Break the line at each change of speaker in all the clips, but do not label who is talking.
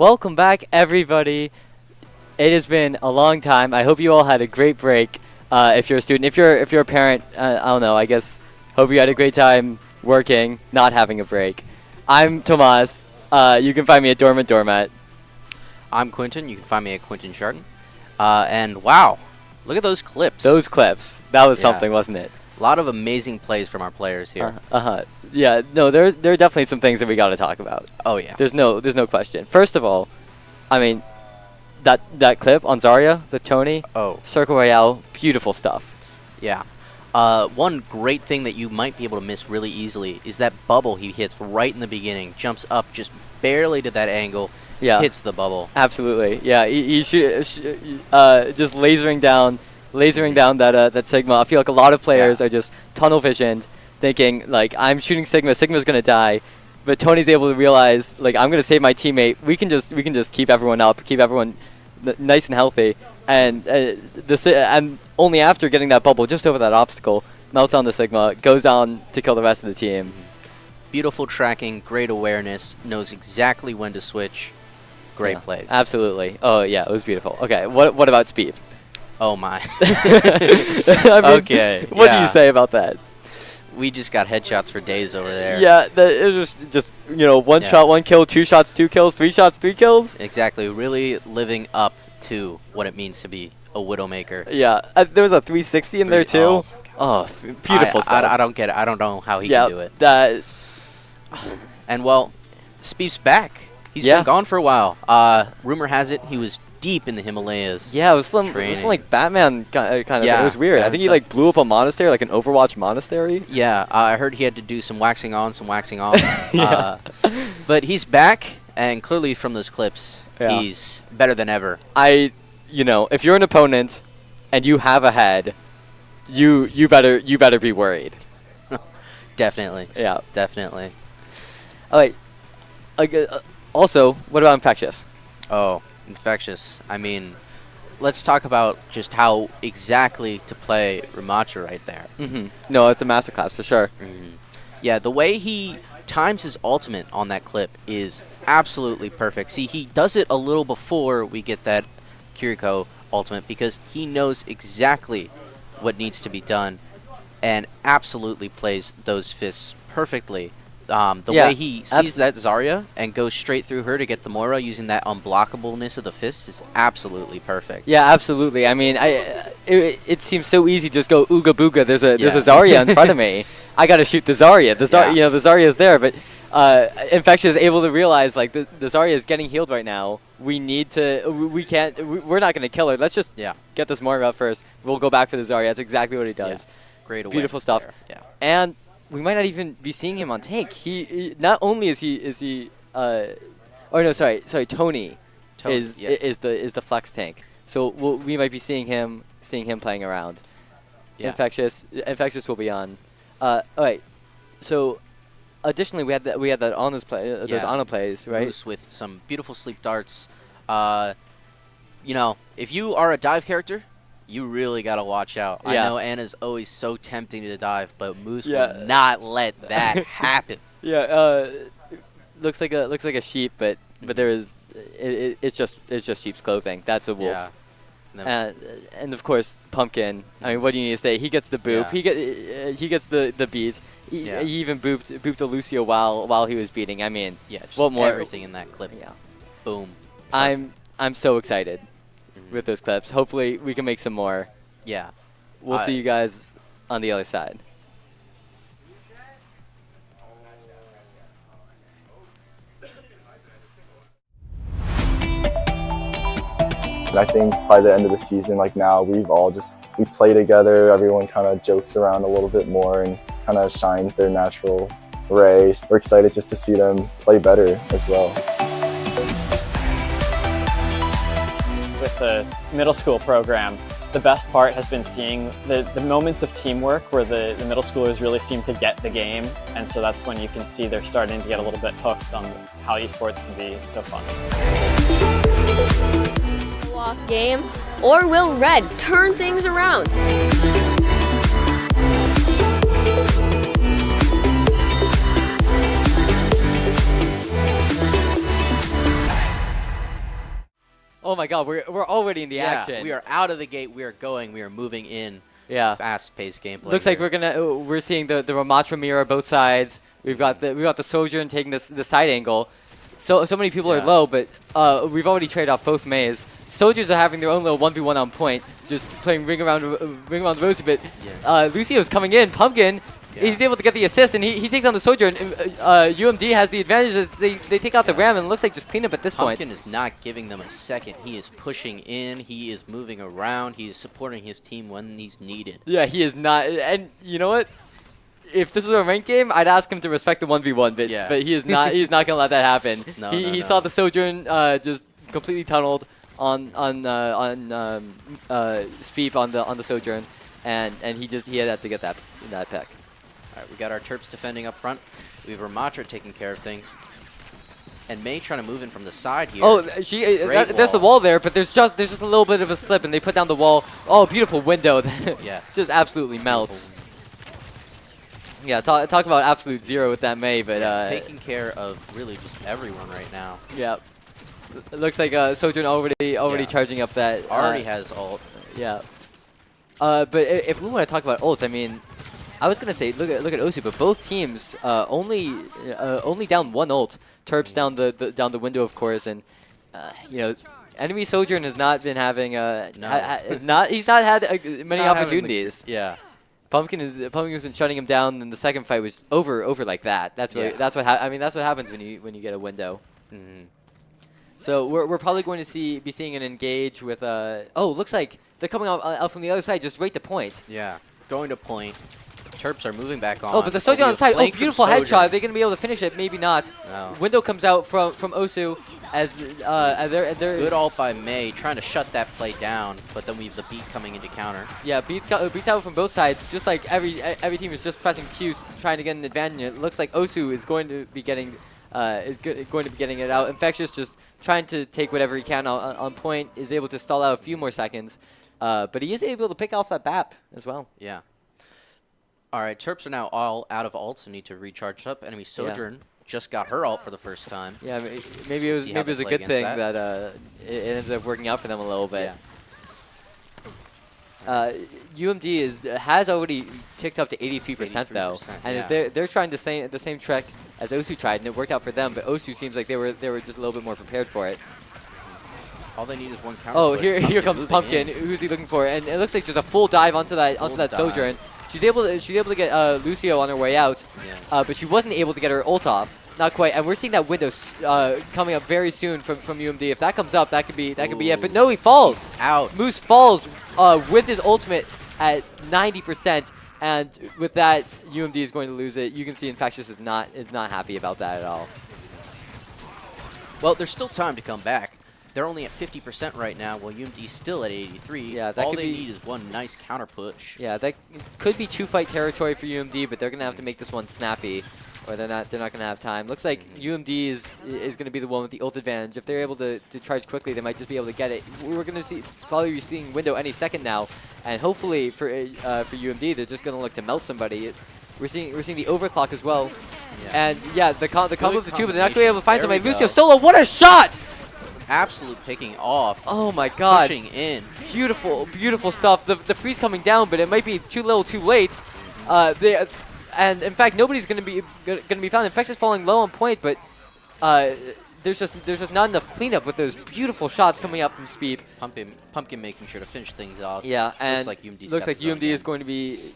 Welcome back, everybody. It has been a long time. I hope you all had a great break. If you're a student, if you're a parent, I don't know. I guess hope you had a great time working, not having a break. I'm Tomas. You can find me at Doormat.
I'm Quentin. You can find me at Quentin Sharton. And wow, look at those clips.
Those clips. That was something, wasn't it?
A lot of amazing plays from our players here.
Yeah. No, there are definitely some things that we got to talk about.
Oh yeah.
There's no question. First of all, I mean, that clip on Zarya, the Tony, Circle Royale, beautiful stuff.
Yeah. One great thing that you might be able to miss really easily is that bubble he hits right in the beginning. Jumps up just barely to that angle.
Yeah.
Hits the bubble.
Absolutely. Yeah. He just lasering down that Sigma. I feel like a lot of players are just tunnel visioned, thinking like, I'm shooting Sigma. Sigma's gonna die. But Tony's able to realize, like, I'm gonna save my teammate. We can just keep everyone up, keep everyone nice and healthy, and and only after getting that bubble just over that obstacle, melts on the Sigma, goes down to kill the rest of the team.
Beautiful tracking, great awareness, knows exactly when to switch. Great plays.
Absolutely. Oh yeah, it was beautiful. Okay, what about speed?
Oh my.
I mean,
okay.
What do you say about that?
We just got headshots for days over there.
Yeah, it was just one shot, 1 kill, 2 shots, 2 kills, 3 shots, 3 kills.
Exactly, really living up to what it means to be a Widowmaker.
Yeah, there was a 360 in there too. Oh, beautiful stuff.
I don't get it. I don't know how he can do it.
And
well, Speef's back. He's been gone for a while. Rumor has it he was deep in the Himalayas.
Yeah, it was some like Batman kind of. Yeah, it was weird. I think he like blew up a monastery, like an Overwatch monastery.
Yeah, I heard he had to do some waxing on, some waxing off. But he's back, and clearly from those clips, he's better than ever.
If you're an opponent and you have a head, you better be worried.
Definitely.
Yeah,
definitely.
All right. Also, what about Infectious?
Oh, Infectious. I mean, let's talk about just how exactly to play Ramacha right there.
No, it's a masterclass for sure.
Yeah, the way he times his ultimate on that clip is absolutely perfect. See, he does it a little before we get that Kiriko ultimate because he knows exactly what needs to be done and absolutely plays those fists perfectly. The way he sees that Zarya and goes straight through her to get the Moira using that unblockableness of the fist is absolutely perfect.
Yeah, absolutely. I mean, it seems so easy to just go ooga booga. There's a Zarya in front of me. I gotta shoot the Zarya. The Zarya is there, but Infectious is able to realize like the Zarya is getting healed right now. We need to. We're not gonna kill her. Let's just get this Moira up first. We'll go back for the Zarya. That's exactly what he does.
Yeah. Great awareness.
Beautiful stuff.
There. Yeah.
And we might not even be seeing him on tank. He not only is he Tony is the flex tank. So we might be seeing him playing around. Yeah. Infectious will be on. All right. So additionally we had that on those those Ana plays, right?
Moose with some beautiful sleep darts. If you are a dive character, you really got to watch out. I know Anna's always so tempting to dive, but Moose will not let that happen.
Yeah, looks like a sheep, but there is it's just sheep's clothing. That's a wolf. Yeah. And of course Pumpkin. I mean, what do you need to say? He gets the boop. Yeah. He gets the beat. He even booped a Lucio while he was beating. I mean,
just
what more?
Everything in that clip. Yeah. Boom.
I'm so excited with those clips. Hopefully we can make some more.
Yeah.
We'll see you guys on the other side.
I think by the end of the season, like now, we play together, everyone kind of jokes around a little bit more and kind of shines their natural ray. We're excited just to see them play better as well.
With the middle school program, the best part has been seeing the moments of teamwork where the middle schoolers really seem to get the game, and so that's when you can see they're starting to get a little bit hooked on how esports can be so fun.
Off game, or will Red turn things around?
God, we're already in the
Yeah,
action.
we are out of the gate. We are going. We are moving in.
Yeah.
Fast-paced gameplay.
Looks like
here.
we're seeing the Ramatra mirror both sides. We've got the Sojourn taking the side angle. So many people are low, but we've already traded off both Mays. Soldiers are having their own little 1v1 on point, just playing ring around the rosy bit. Lucio's coming in. Pumpkin, he's able to get the assist, and he takes on the Soldier. And UMD has the advantage as they take out the Ram, and it looks like just cleanup at this point.
Pumpkin is not giving them a second. He is pushing in. He is moving around. He is supporting his team when he's needed.
Yeah, he is not. And you know what? If this was a ranked game, I'd ask him to respect the 1v1, but he is not. He's not gonna let that happen. He saw the Sojourn just completely tunneled on Speep on the Sojourn, and he had to get that pick.
All right, we got our Terps defending up front. We have Ramatra taking care of things, and May trying to move in from the side here.
Oh, there's the wall there, but there's just a little bit of a slip, and they put down the wall. Oh, beautiful window.
Yes,
just absolutely melts. Beautiful. Yeah, talk about absolute zero with that May, but
taking care of really just everyone right now.
Yeah, it looks like Sojourn already charging up that.
Already has ult.
Yeah, but if we want to talk about ults, I mean, I was gonna say look at OSU, but both teams only down one ult. Terps down the window, of course, and you know, enemy Sojourn has not been having he's not had many opportunities.
Yeah.
Pumpkin's been shutting him down, and the second fight was over like that. That's really, that's what happens when you get a window. So we're probably going to be seeing an engage with looks like they're coming out from the other side, just right to point.
Yeah, going to point. Terps are moving back on.
Oh, but the Sojourn on the side. Oh, beautiful headshot. Are they going to be able to finish it? Maybe not.
No.
Window comes out from OSU as they're
good ult by May, trying to shut that play down. But then we have the beat coming into counter.
Yeah, beats out from both sides. Just like every team is just pressing Q, trying to get an advantage. It looks like OSU is going to be getting it out. Infectious just trying to take whatever he can on point. Is able to stall out a few more seconds, but he is able to pick off that BAP as well.
Yeah. All right, Terps are now all out of ults and need to recharge up. Enemy Sojourn just got her ult for the first time.
Yeah, maybe it was a good thing that it ended up working out for them a little bit.
Yeah.
UMD has already ticked up to 83% though, and they're trying the same trick as OSU tried, and it worked out for them. But OSU seems like they were just a little bit more prepared for it.
All they need is one counter.
Oh, here comes Pumpkin. Who's he looking for? And it looks like just a full dive onto that Sojourn. She's able to get Lucio on her way out, but she wasn't able to get her ult off. Not quite. And we're seeing that window coming up very soon from UMD. If that comes up, that could be it. But no, he falls.
He's out.
Moose falls with his ultimate at 90%, and with that, UMD is going to lose it. You can see Infectious is not happy about that at all.
Well, there's still time to come back. They're only at 50% right now, while UMD's still at 83.
Yeah,
all they need is one nice counter push.
Yeah, that could be two-fight territory for UMD, but they're gonna have to make this one snappy, or they're not gonna have time. Looks like UMD is gonna be the one with the ult advantage. If they're able to charge quickly, they might just be able to get it. We're gonna probably be seeing window any second now, and hopefully for UMD, they're just gonna look to melt somebody. We're seeing the overclock as well, and the combo of the two, but they're not gonna be able to find somebody. Lucio solo, what a shot!
Absolute picking off.
Oh my God!
Pushing in.
Beautiful, beautiful stuff. The freeze coming down, but it might be too little, too late. And in fact, nobody's gonna be found. Infectious falling low on point, but there's just not enough cleanup with those beautiful shots coming out from Speed.
Pumpkin making sure to finish things off.
Yeah, and looks like UMD is going to be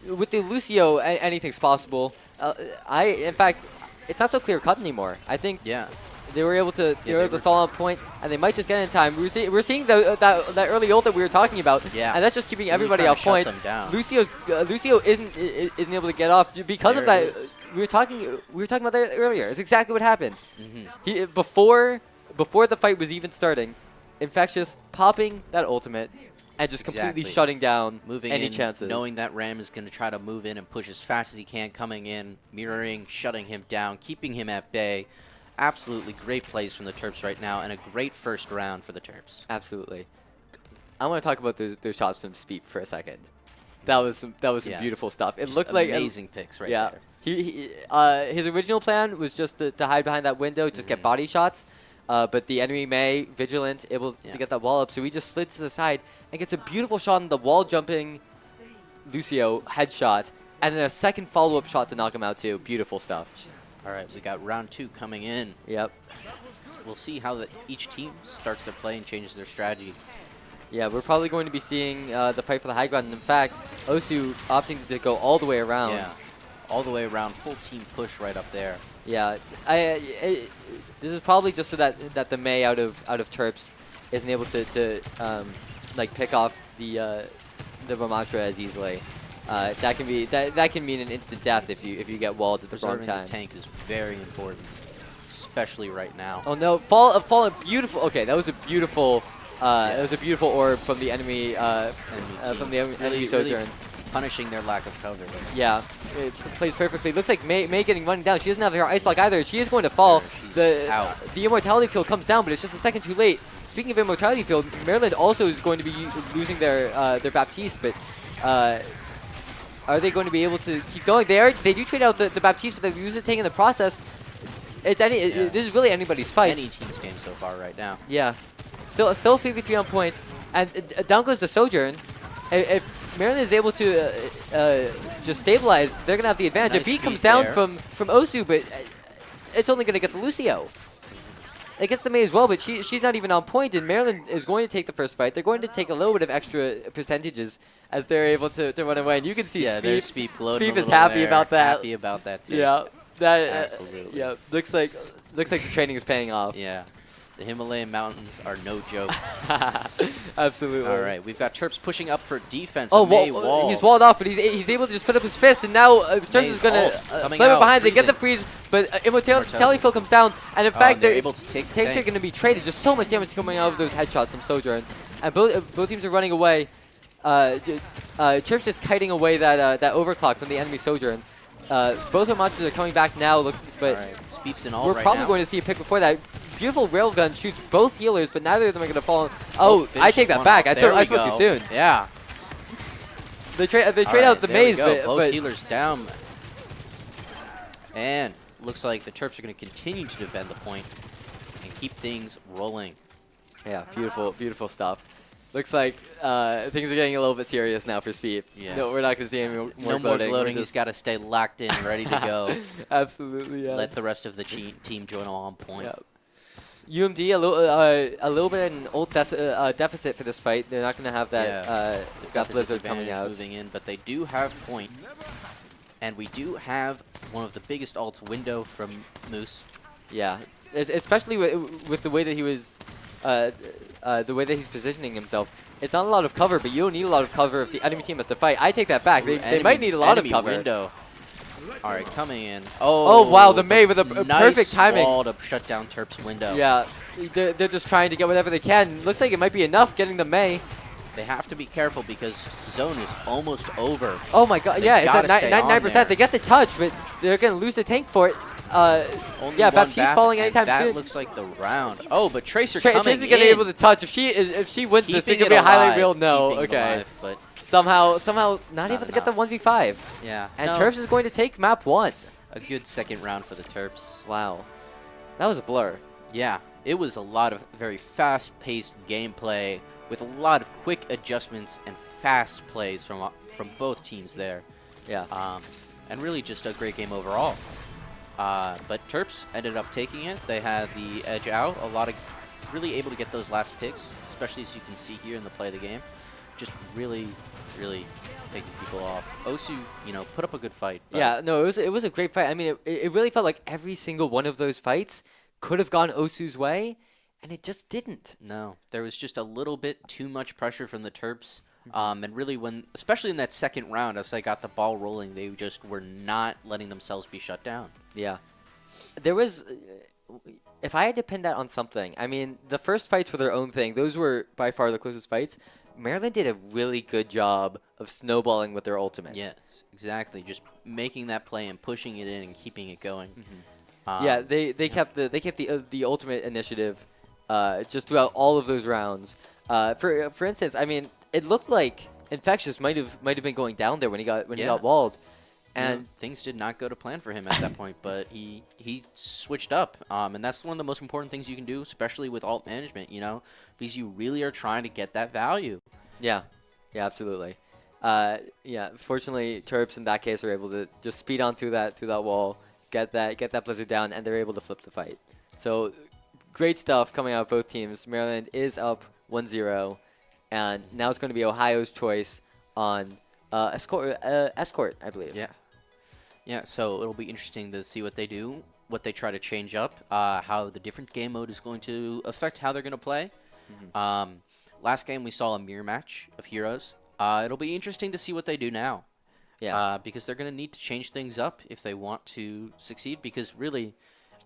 with the Lucio. Anything's possible. In fact, it's not so clear cut anymore. I think.
Yeah.
They were able to stall on point, and they might just get in time. We're seeing that early ult that we were talking about, and that's just keeping everybody off point. Lucio isn't able to get off because of that. We were talking about that earlier. It's exactly what happened. He before the fight was even starting, Infectious popping that ultimate and just completely shutting down any chances.
Knowing that Ram is going to try to move in and push as fast as he can, coming in, mirroring, shutting him down, keeping him at bay. Absolutely great plays from the Terps right now, and a great first round for the Terps.
Absolutely. I want to talk about their shots from Speed for a second. That was some beautiful stuff. It looked like
amazing picks right there.
His original plan was just to hide behind that window, just get body shots. but the enemy May, vigilant, able to get that wall up. So he just slid to the side and gets a beautiful shot on the wall jumping Lucio headshot, and then a second follow-up shot to knock him out too. Beautiful stuff.
All right, we got round 2 coming in.
Yep.
We'll see how each team starts their play and changes their strategy.
Yeah, we're probably going to be seeing the fight for the high ground. And in fact, OSU opting to go all the way around.
Yeah, all the way around, full team push right up there.
Yeah, this is probably just so that the May out of Terps isn't able to like pick off the Ramatra as easily. That can mean an instant death if you get walled at the wrong
Preserving
time.
the tank is very important, especially right now.
Oh no! Fall beautiful. Okay, that was a beautiful. That was a beautiful orb from the enemy. From the enemy sojourn.
Really punishing their lack of cover.
Yeah, it plays perfectly. Looks like May getting running down. She doesn't have her ice block either. She is going to fall.
Out.
The immortality field comes down, but it's just a second too late. Speaking of immortality field, Maryland also is going to be losing their Baptiste, but are they going to be able to keep going? They do trade out the Baptiste, but they lose the tank in the process. This is really anybody's fight.
Any team's game so far right now.
Yeah. Still 3v3 on point, and down goes the Sojourn. If Maryland is able to just stabilize, they're going to have the advantage.
Nice
A beat comes
beat
down
there.
from OSU, but it's only going to get the Lucio. It gets the May as well, but she's not even on point, and Maryland is going to take the first fight. They're going to take a little bit of extra percentages as they're able to run away, and you can see
there's Speep gloating
Speep
a
is
little
happy
there.
about that.
Happy about that too.
Yeah, that
Absolutely.
yeah, looks like the training is paying off.
Yeah. The Himalayan mountains are no joke.
Absolutely.
All right, we've got Terps pushing up for defense.
Oh,
May
he's walled off, but he's able to just put up his fist, and now Terps is going to flame it behind. They get the freeze, but Immortality Field comes down, and in fact,
they're able to take the
tanks are going to be traded. Just so much damage coming out of those headshots from Sojourn, and both teams are running away. Terps just kiting away that overclock from the enemy Sojourn. Both our monsters are coming back now, but
all right, Speep's in all
we're
right
probably
now.
going to see a pick before that. Beautiful railgun shoots both healers, but neither of them are going to fall. Oh, I take that back. I spoke too soon.
Yeah.
They trade out the maze,
both
but
healers down. And looks like the Terps are going to continue to defend the point and keep things rolling.
yeah, beautiful stuff. Looks like things are getting a little bit serious now for Speed.
Yeah.
No, we're not going to see any more
No more
gloating.
gloating. He's got to stay locked in, ready to go.
Absolutely, yes.
Let the rest of the team join on point.
Yep. UMD a little bit in old deficit for this fight. They're not going to have that
They've
that
the
blizzard coming
disadvantage
out.
moving in, but they do have point. And we do have one of the biggest ults window from Moose.
Yeah, especially with the way that he was, the way that he's positioning himself. It's not a lot of cover, but you don't need a lot of cover if the enemy team has to fight. I take that back. They might need a lot of cover.
Window. All right, coming in.
Oh wow, the May with a perfect timing.
Nice wall to shut down Terps' window.
Yeah, they're just trying to get whatever they can. Looks like it might be enough getting the May.
They have to be careful because zone is almost over.
Oh my god, yeah, it's at
gotta stay on
99%.
there.
They get the touch, but they're going to lose the tank for it.
Only
Yeah,
one
Baptiste
back,
falling
and
anytime
that
soon.
looks like the round. Oh, but Tracer coming
Tracy's
in.
going to be able to touch. If she wins this, it's
Keeping
going to be a highlight
alive,
reel. No,
keeping it
okay.
alive, but
Somehow not able to get the
enough.
1v5.
yeah.
And
no,
Terps is going to take map 1.
a good second round for the Terps.
Wow. That was a blur.
Yeah, it was a lot of very fast-paced gameplay with a lot of quick adjustments and fast plays from both teams there.
Yeah.
And really just a great game overall. But Terps ended up taking it. They had the edge out. Really able to get those last picks, especially as you can see here in the play of the game. Just really taking people off. OSU, put up a good fight. But
Yeah, no, it was a great fight. I mean, it really felt like every single one of those fights could have gone OSU's way, and it just didn't.
No, there was just a little bit too much pressure from the Terps. And really especially in that second round, as they got the ball rolling, they just were not letting themselves be shut down.
Yeah. There was, if I had to pin that on something, I mean, the first fights were their own thing. Those were by far the closest fights. Maryland did a really good job of snowballing with their ultimates.
Yes, exactly. Just making that play and pushing it in and keeping it going.
Yeah, they kept the ultimate initiative just throughout all of those rounds. For instance, I mean, it looked like Infectious might have been going down there when he got walled, And
things did not go to plan for him at that point, but he switched up, and that's one of the most important things you can do, especially with alt management, because you really are trying to get that value.
yeah, absolutely. Fortunately, Terps in that case are able to just speed on through that wall, get that Blizzard down, and they're able to flip the fight. So great stuff coming out of both teams. Maryland is up 1-0, and now it's going to be Ohio's choice on Escort, I believe.
Yeah, so it'll be interesting to see what they do, what they try to change up, how the different game mode is going to affect how they're going to play. Last game we saw a mirror match of heroes. It'll be interesting to see what they do now.
Yeah.
Because they're going to need to change things up if they want to succeed, because really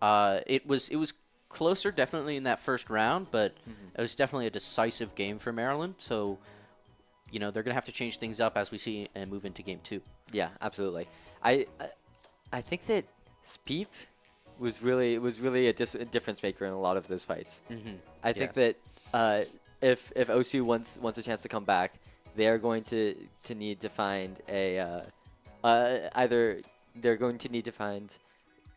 it was closer definitely in that first round, but it was definitely a decisive game for Maryland. So, they're going to have to change things up as we see and move into game 2.
Yeah, absolutely. I think that Speep was really a difference maker in a lot of those fights. I think that if OSU wants a chance to come back, they are going to need to find either they're going to need to find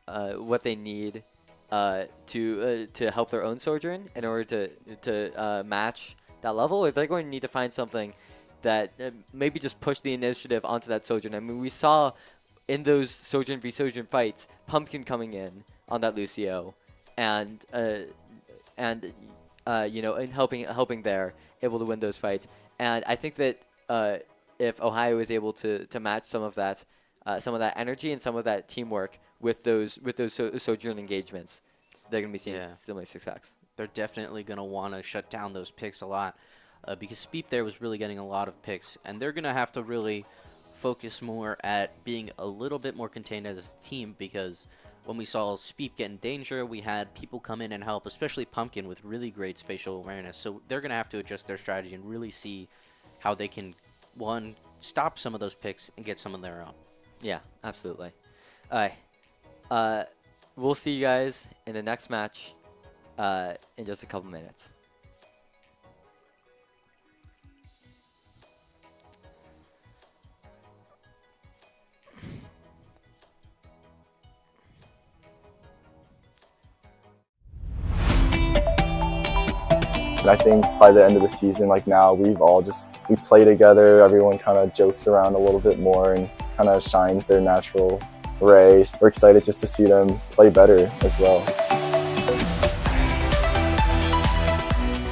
what they need to help their own Sojourn in order to match that level, or they're going to need to find something that maybe just push the initiative onto that Sojourn. I mean, we saw in those Sojourn v Sojourn fights, Pumpkin coming in on that Lucio, and helping there, able to win those fights. And I think that if Ohio is able to match some of that energy and some of that teamwork with those Sojourn engagements, they're going to be seeing similar success.
They're definitely going to want to shut down those picks a lot, because Speep there was really getting a lot of picks, and they're going to have to really focus more at being a little bit more contained as a team, because when we saw Speep get in danger, we had people come in and help, especially Pumpkin with really great spatial awareness. So they're going to have to adjust their strategy and really see how they can, one, stop some of those picks and get some of their own.
Yeah, absolutely. All right. We'll see you guys in the next match in just a couple minutes.
I think by the end of the season, now we play together, everyone kind of jokes around a little bit more and kind of shines their natural ray. We're excited just to see them play better as well.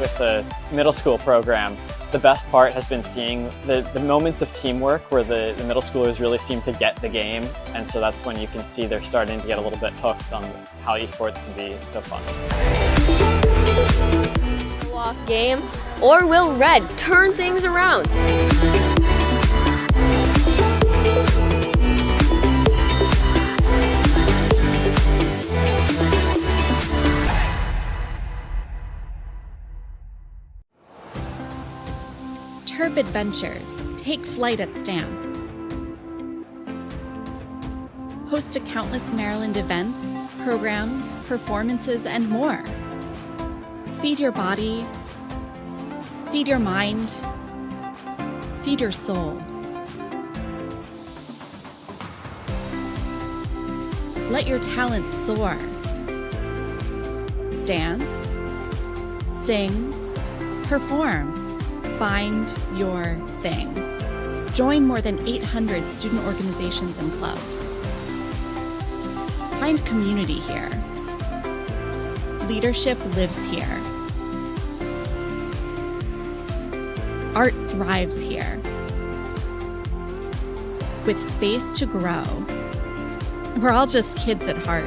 With the middle school program, the best part has been seeing the moments of teamwork where the middle schoolers really seem to get the game, and so that's when you can see they're starting to get a little bit hooked on how esports can be so fun.
Off game, or will Red turn things around?
Terp Adventures take flight at Stamp. Host to countless Maryland events, programs, performances, and more. Feed your body, feed your mind, feed your soul. Let your talents soar. Dance, sing, perform, find your thing. Join more than 800 student organizations and clubs. Find community here. Leadership lives here. Art thrives here. With space to grow. We're all just kids at heart.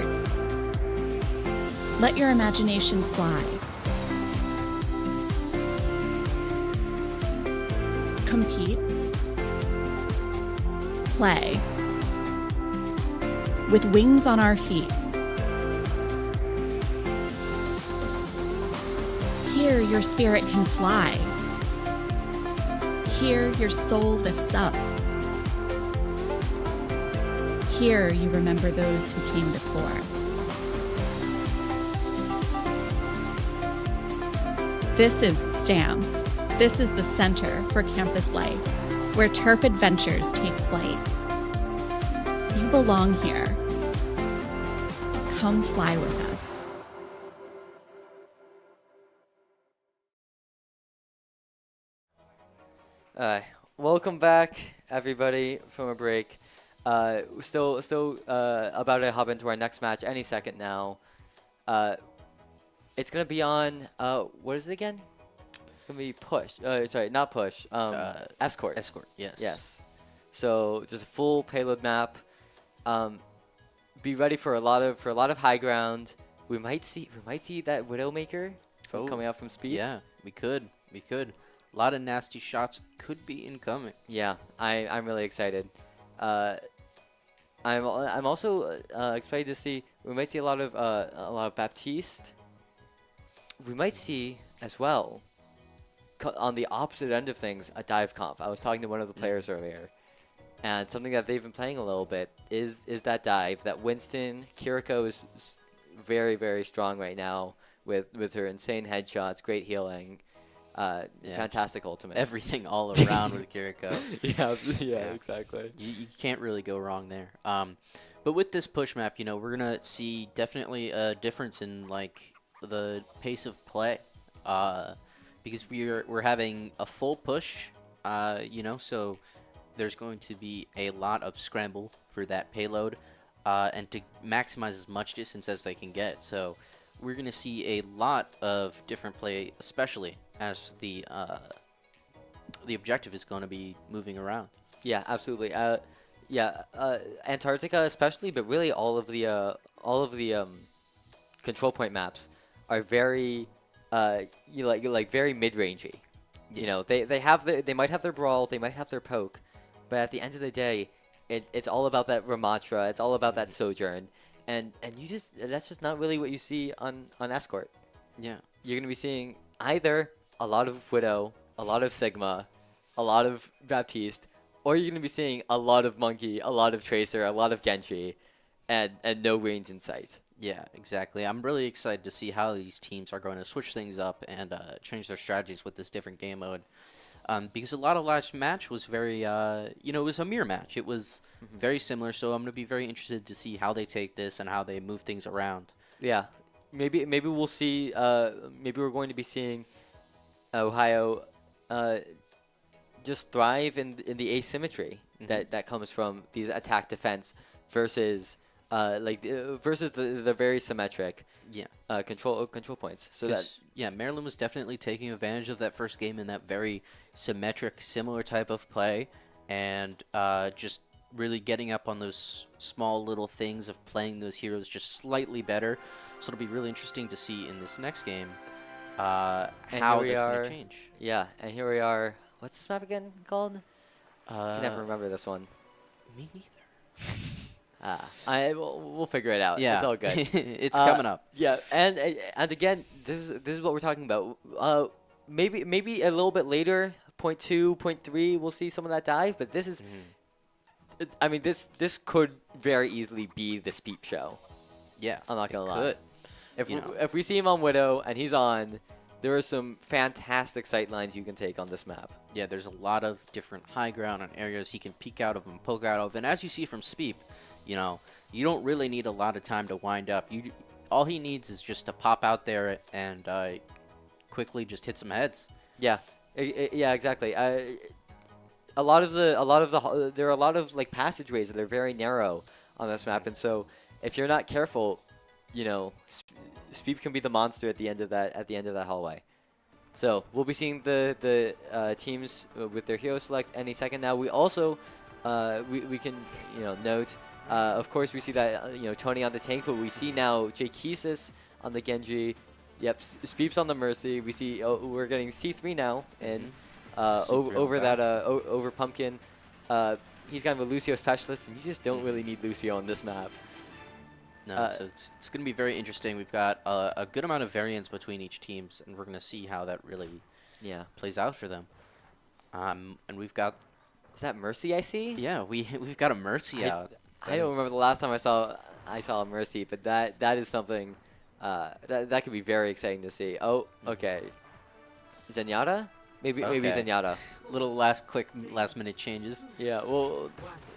Let your imagination fly. Compete. Play. With wings on our feet. Here your spirit can fly. Here your soul lifts up. Here you remember those who came before. This is STAM. This is the Center for Campus Life, where Terp Adventures take flight. You belong here. Come fly with us.
Welcome back, everybody, from a break. Still about to hop into our next match any second now. It's gonna be on what is it again? It's gonna be push. Sorry, not push. Escort.
Escort. Yes.
Yes. So just a full payload map. Be ready for a lot of high ground. We might see that Widowmaker coming out from speed.
Yeah, we could. A lot of nasty shots could be incoming.
Yeah, I'm really excited. I'm also excited to see. We might see a lot of Baptiste. We might see as well on the opposite end of things a dive comp. I was talking to one of the players earlier, and something that they've been playing a little bit is that dive. That Winston Kiriko is very, very strong right now with her insane headshots, great healing. Fantastic ultimate.
Everything all around with Kiriko.
Yeah, exactly.
You can't really go wrong there. But with this push map, we're gonna see definitely a difference in like the pace of play, because we're having a full push, so there's going to be a lot of scramble for that payload, and to maximize as much distance as they can get. So we're gonna see a lot of different play, especially as the objective is going to be moving around.
Yeah, absolutely. Antarctica especially, but really all of the control point maps are very very mid-rangey.
Yeah.
They might have their brawl, they might have their poke, but at the end of the day, it's all about that Ramatra, it's all about that Sojourn, and that's just not really what you see on Escort.
Yeah.
You're gonna be seeing either a lot of Widow, a lot of Sigma, a lot of Baptiste, or you're going to be seeing a lot of Monkey, a lot of Tracer, a lot of Genji, and no range in sight.
Yeah, exactly. I'm really excited to see how these teams are going to switch things up and change their strategies with this different game mode. Because a lot of last match was very, it was a mirror match. It was very similar, so I'm going to be very interested to see how they take this and how they move things around.
Yeah, maybe we'll see. Maybe we're going to be seeing Ohio just thrive in the asymmetry that comes from these attack defense versus the very symmetric control points. So
Maryland was definitely taking advantage of that first game in that very symmetric, similar type of play, and just really getting up on those small little things of playing those heroes just slightly better. So it'll be really interesting to see in this next game how that's going to change.
Yeah, and here we are. What's this map again called? I can never remember this one.
Me neither.
We'll figure it out.
Yeah,
it's all good.
It's coming up.
Yeah, and again, this is what we're talking about. Maybe a little bit later, 0.2, 0.3, we'll see some of that dive. But this is, I mean, this could very easily be the Speep show.
Yeah,
I'm not gonna lie.
Could.
If we see him on Widow and he's on, there are some fantastic sight lines you can take on this map.
Yeah, there's a lot of different high ground and areas he can peek out of and poke out of. And as you see from Speep, you don't really need a lot of time to wind up. All he needs is just to pop out there and quickly just hit some heads.
Yeah, yeah, exactly. There are a lot of like passageways that are very narrow on this map, and so if you're not careful, Speep can be the monster at the end of that hallway. So we'll be seeing the teams with their hero selects any second now. We also we can note, of course we see that Tony on the tank, but we see now Jakesis on the Genji. Yep, Speep's on the Mercy. We see we're getting C3 now, and over Pumpkin. He's kind of a Lucio specialist, and you just don't really need Lucio on this map.
No, so it's going to be very interesting. We've got a good amount of variance between each teams, and we're going to see how that really plays out for them. And we've got...
Is that Mercy I see?
Yeah, we've got a Mercy out.
I don't remember the last time I saw a Mercy, but that is something that could be very exciting to see. Oh, okay. Zenyatta? Maybe
Okay.
Zenyatta.
Little quick last minute changes.
Yeah, well,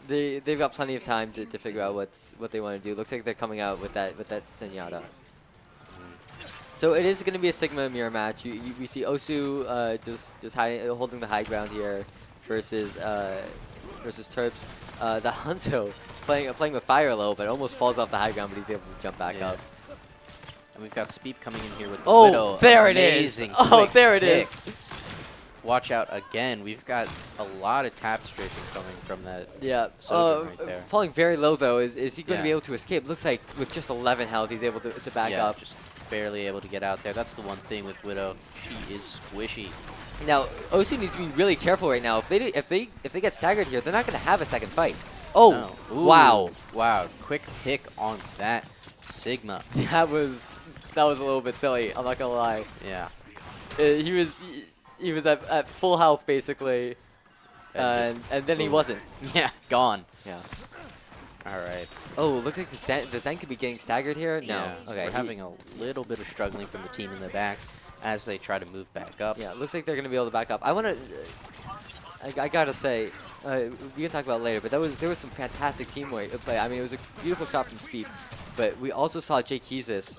they've got plenty of time to figure out what they want to do. Looks like they're coming out with that Zenyatta. So it is going to be a Sigma mirror match. We see OSU just holding the high ground here versus Terps. The Hanzo playing with fire a little bit, almost falls off the high ground, but he's able to jump back up.
And we've got Speep coming in here with the
Oh,
Widow.
there it is!
Amazing
Oh,
quick
there it
pick.
is!
Watch out again. We've got a lot of tap strafing coming from that.
Yeah,
Sojourn right there.
falling very low though. Is he going to be
Yeah.
able to escape? Looks like with just 11 health, he's able to back up.
Just barely able to get out there. That's the one thing with Widow. She is squishy.
Now, OSU needs to be really careful right now. If they get staggered here, they're not going to have a second fight. Oh,
No. Ooh,
wow.
Wow, quick pick on that Sigma.
That was a little bit silly. I'm not gonna lie.
Yeah.
He was at full health basically, and then he
boom.
wasn't.
Yeah, gone.
Yeah.
All right.
Oh, looks like the Zen could be getting staggered here. No.
Yeah,
Okay.
we're having a little bit of struggling from the team in the back as they try to move back up.
Yeah, looks like they're gonna be able to back up. I wanna. I gotta say, we can talk about it later, but there was some fantastic teamwork play. I mean, it was a beautiful shot from Speed, but we also saw Jake Keezus,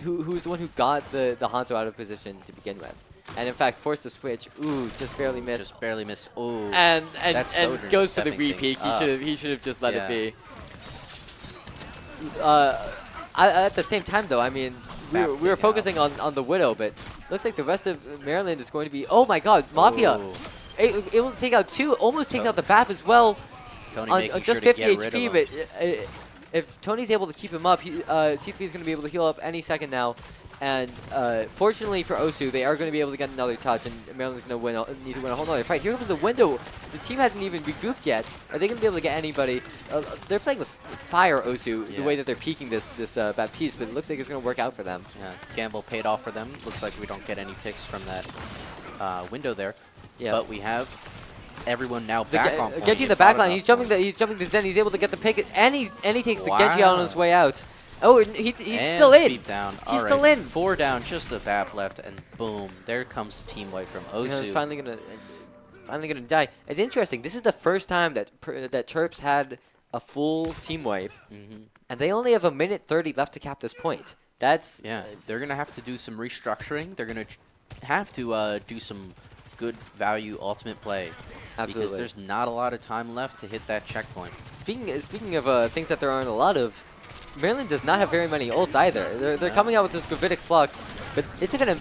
who's the one who got the Hanzo out of position to begin with, and in fact forced the switch. Ooh, just barely missed.
Just barely missed. Ooh.
And
Sojourn
goes for the
stepping
repeat.
things
He should have just let
Yeah.
it be. At the same time, though, I mean, we were
Back
focusing on the Widow, but looks like the rest of Maryland is going to be. Oh my God, Mafia!
Ooh.
Able to take out two, almost taking out the BAP as well.
Tony
On
making
just
sure to
50
get rid of
HP,
him.
but if Tony's able to keep him up, C3 is going to be able to heal up any second now. And fortunately for OSU, they are going to be able to get another touch, and Maryland's going to need to win a whole other fight. Here comes the window. The team hasn't even regrouped yet. Are they going to be able to get anybody? They're playing with fire, OSU, the
Yeah.
way that they're peaking this Baptiste, but it looks like it's going to work out for them.
Yeah, gamble paid off for them. Looks like we don't get any picks from that window there.
Yeah.
But we have everyone now back on point.
Genji in the back line. He's jumping the Zen. He's able to get the pick, and he takes the Genji out on his
Wow.
way out. Oh, and he's
And
still in.
Speed down.
He's
All
still
right,
in.
4 down, just the BAP left, and boom, there comes the team wipe from OSU.
It's finally gonna die. It's interesting. This is the first time that Terps had a full team wipe, and they only have 1:30 left to cap this point. That's
Yeah, they're going to have to do some restructuring. They're going to have to do some good value ultimate play.
Absolutely.
Because there's not a lot of time left to hit that checkpoint.
Speaking of things that there aren't a lot of, Maryland does not have very many ults either. They're coming out with this gravitic flux, but it's gonna.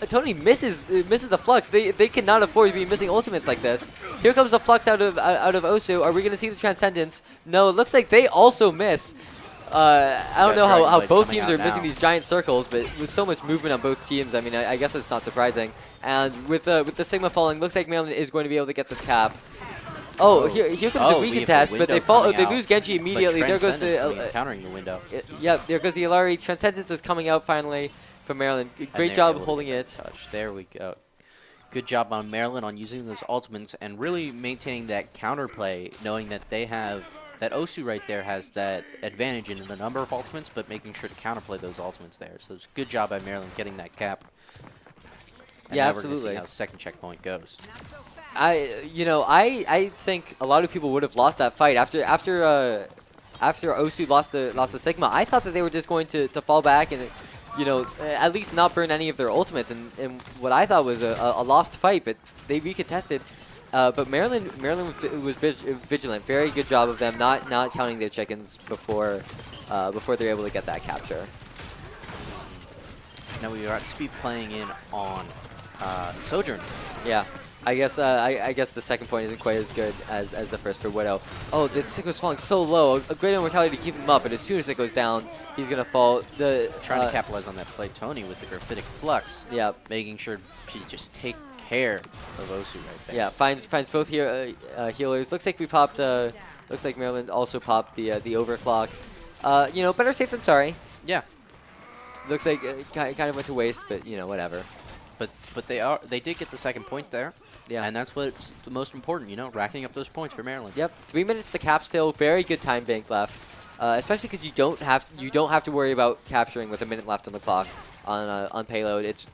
Tony misses the flux. They cannot afford to be missing ultimates like this. Here comes the flux out of OSU. Are we gonna see the transcendence? No, it looks like they also miss. I don't know how both teams are missing these giant circles, but with so much movement on both teams, I mean, I guess it's not surprising. And with the Sigma falling, looks like Maryland is going to be able to get this cap. Oh, here comes the recontest, but they lose Genji immediately. There goes the
countering the window.
Yep, there goes the Ilari. Transcendence is coming out finally from Maryland. Great job holding it.
Touch. There we go. Good job on Maryland on using those ultimates and really maintaining that counterplay, knowing that they have that OSU right there has that advantage in the number of ultimates, but making sure to counterplay those ultimates there. So it's a good job by Maryland getting that cap. And
Yeah,
now we're gonna
absolutely.
see how second checkpoint goes.
I think a lot of people would have lost that fight after OSU lost the Sigma. I thought that they were just going to fall back and at least not burn any of their ultimates, and what I thought was a lost fight, but they recontested. But Maryland was vigilant. Very good job of them not counting their chickens before they're able to get that capture.
Now we are at Speed playing in on Sojourn.
Yeah. I guess the second point isn't quite as good as the first for Widow. Oh, this Sick was falling so low. A great mortality to keep him up, but as soon as it goes down, he's gonna fall.
Trying to capitalize on that play, Tony with the graphitic flux.
Yeah.
Making sure to just take care of OSU right there.
Yeah, finds both here healers. Looks like we popped. Looks like Maryland also popped the overclock. Better safe than sorry.
Yeah.
Looks like it kind of went to waste, but whatever.
But they did get the second point there.
Yeah.
And that's what's the most important, racking up those points for Maryland.
Yep, 3 minutes to cap still. Very good time bank left, especially because you don't have to worry about capturing with a minute left on the clock on payload. It's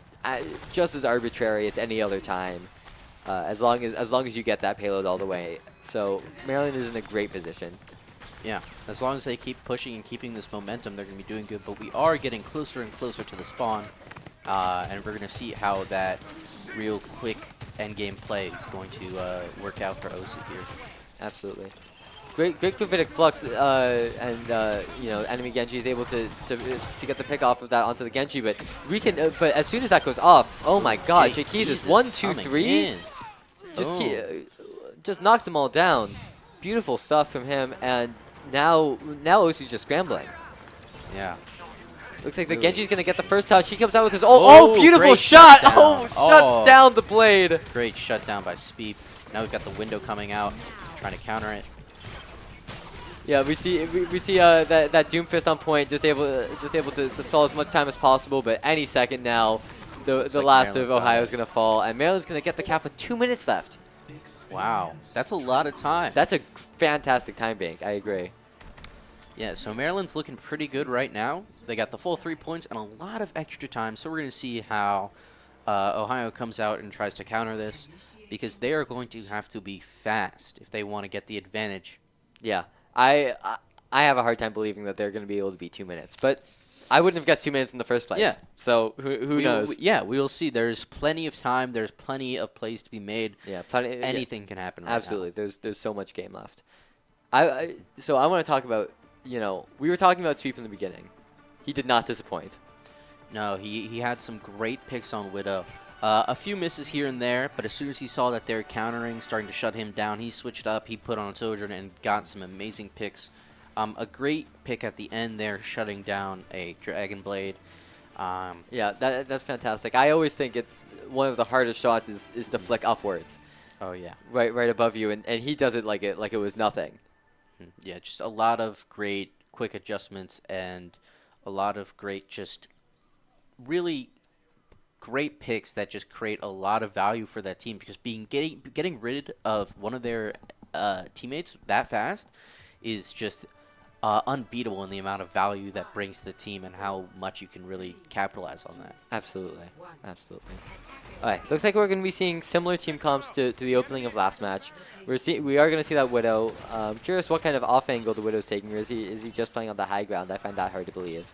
just as arbitrary as any other time, as long as you get that payload all the way. So Maryland is in a great position.
Yeah, as long as they keep pushing and keeping this momentum, they're going to be doing good. But we are getting closer and closer to the spawn, and we're going to see how that real quick endgame play is going to work out for OSU here.
Absolutely. Great gravitic flux, and you know, enemy Genji is able to get the pick off of that onto the Genji, but we can. But as soon as that goes off, oh my God, Jaykeezus 1, 2, 3, just knocks them all down. Beautiful stuff from him, and now OSU's just scrambling.
Yeah.
Looks like the Genji's gonna get the first touch. He comes out with his beautiful shot!
Shutdown.
Shuts down the blade.
Great shutdown by Speep. Now we've got the window coming out, trying to counter it.
Yeah, we see that Doomfist on point, just able to stall as much time as possible. But any second now, the last of Ohio is gonna fall, and Maryland's gonna get the cap with 2 minutes left.
Wow, that's a lot of time.
That's a fantastic time bank. I agree.
Yeah, so Maryland's looking pretty good right now. They got the full 3 points and a lot of extra time. So we're going to see how Ohio comes out and tries to counter this, because they are going to have to be fast if they want to get the advantage.
Yeah, I have a hard time believing that they're going to be able to beat 2 minutes, but I wouldn't have got 2 minutes in the first place. Yeah. So who knows?
Yeah, we will see. There's plenty of time. There's plenty of plays to be made.
Yeah,
anything can happen right
Absolutely.
now.
There's so much game left. So I want to talk about, you know, we were talking about Sweep in the beginning. He did not disappoint.
No, he had some great picks on Widow. A few misses here and there, but as soon as he saw that they're countering, starting to shut him down, he switched up, he put on Sojourn and got some amazing picks. A great pick at the end there, shutting down a Dragon Blade.
Yeah, that's fantastic. I always think it's one of the hardest shots is to flick upwards.
Oh yeah.
Right above you, and he does it like it was nothing.
Yeah, just a lot of great quick adjustments and a lot of great, just really great picks that just create a lot of value for that team, because getting rid of one of their teammates that fast is just unbeatable in the amount of value that brings to the team and how much you can really capitalize on that.
Absolutely. Absolutely. All right, looks like we're going to be seeing similar team comps to the opening of last match. We are going to see that Widow. I'm curious what kind of off angle the Widow's taking, or is he just playing on the high ground? I find that hard to believe.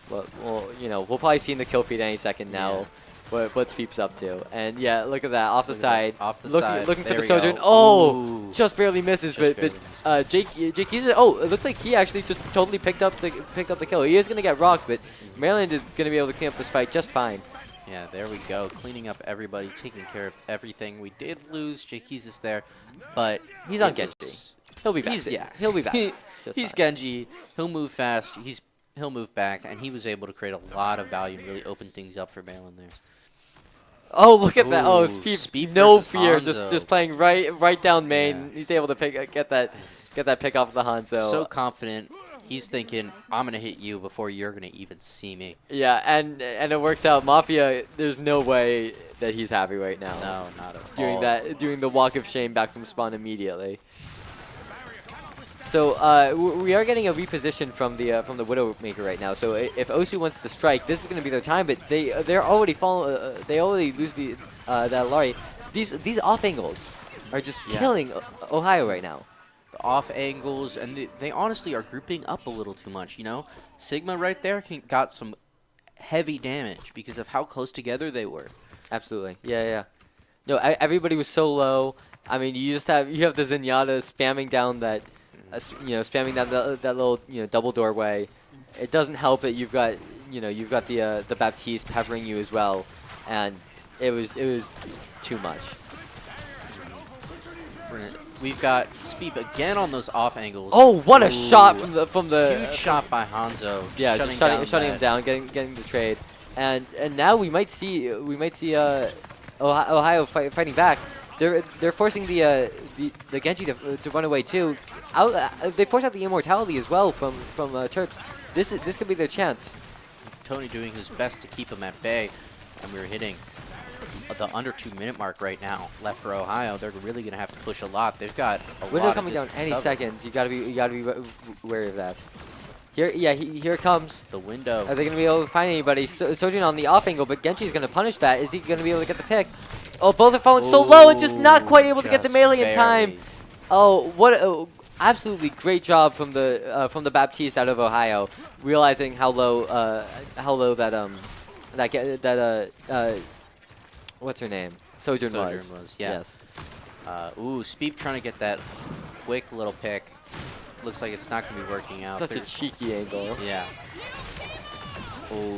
But we'll probably see in the kill feed any second now. Yeah. What Sweep's up to. And yeah, look at that, off the side.
Off the side.
Looking for
There
the
we
Sojourn.
go.
Oh, just barely misses.
Just barely
but Jaykeezus, it looks like he actually just totally picked up the kill. He is going to get rocked, but Maryland is going to be able to clean up this fight just fine.
Yeah, there we go. Cleaning up everybody, taking care of everything. We did lose Jaykeezus there, but
he's on Genji. He'll be back. He'll be back.
He's Genji. He'll move fast. He'll move back, and he was able to create a lot of value and really open things up for Maryland there.
Oh, look at that! Oh, Speed, no fear,
Hanzo.
just playing right down main. Yeah. He's able to get that pick off of the Hanzo.
So confident. He's thinking, I'm gonna hit you before you're gonna even see me.
Yeah, and it works out. Mafia, there's no way that he's happy right now.
No, not at all.
Doing the walk of shame back from spawn immediately. So we are getting a reposition from the Widowmaker right now. So if OSU wants to strike, this is going to be their time. But they're already falling. They already lose the Lari. These off angles are just killing Ohio right now.
The off angles, and they honestly are grouping up a little too much. You know, Sigma right there got some heavy damage because of how close together they were.
Absolutely. Yeah. No, everybody was so low. I mean, you have the Zenyatta spamming down that. Spamming down that little double doorway. It doesn't help that you've got the Baptiste peppering you as well, and it was too much.
We've got Speep again on those off angles.
Oh, what a shot from the
huge shot by Hanzo.
Yeah, shutting him down, getting the trade, and now we might see Ohio fighting back. They're forcing the Genji to run away too. They force out the immortality as well from Terps. This could be their chance.
Tony doing his best to keep him at bay, and we're hitting the under 2 minute mark right now left for Ohio. They're really gonna have to push a lot. They've got a
Window
lot
coming
of
down any
cover.
second. You gotta be wary of that. Here it comes.
The window.
Are they going to be able to find anybody? Sojourn on the off angle, but Genji's going to punish that. Is he going to be able to get the pick? Oh, both are falling so low and just not quite able to get the
Just
melee in time.
barely.
Oh, what a absolutely great job from the Baptiste out of Ohio, realizing how low what's her name? Sojourn was.
Yeah.
Yes.
Speep trying to get that quick little pick. Looks like it's not going to be working out.
Such a cheeky angle.
Yeah.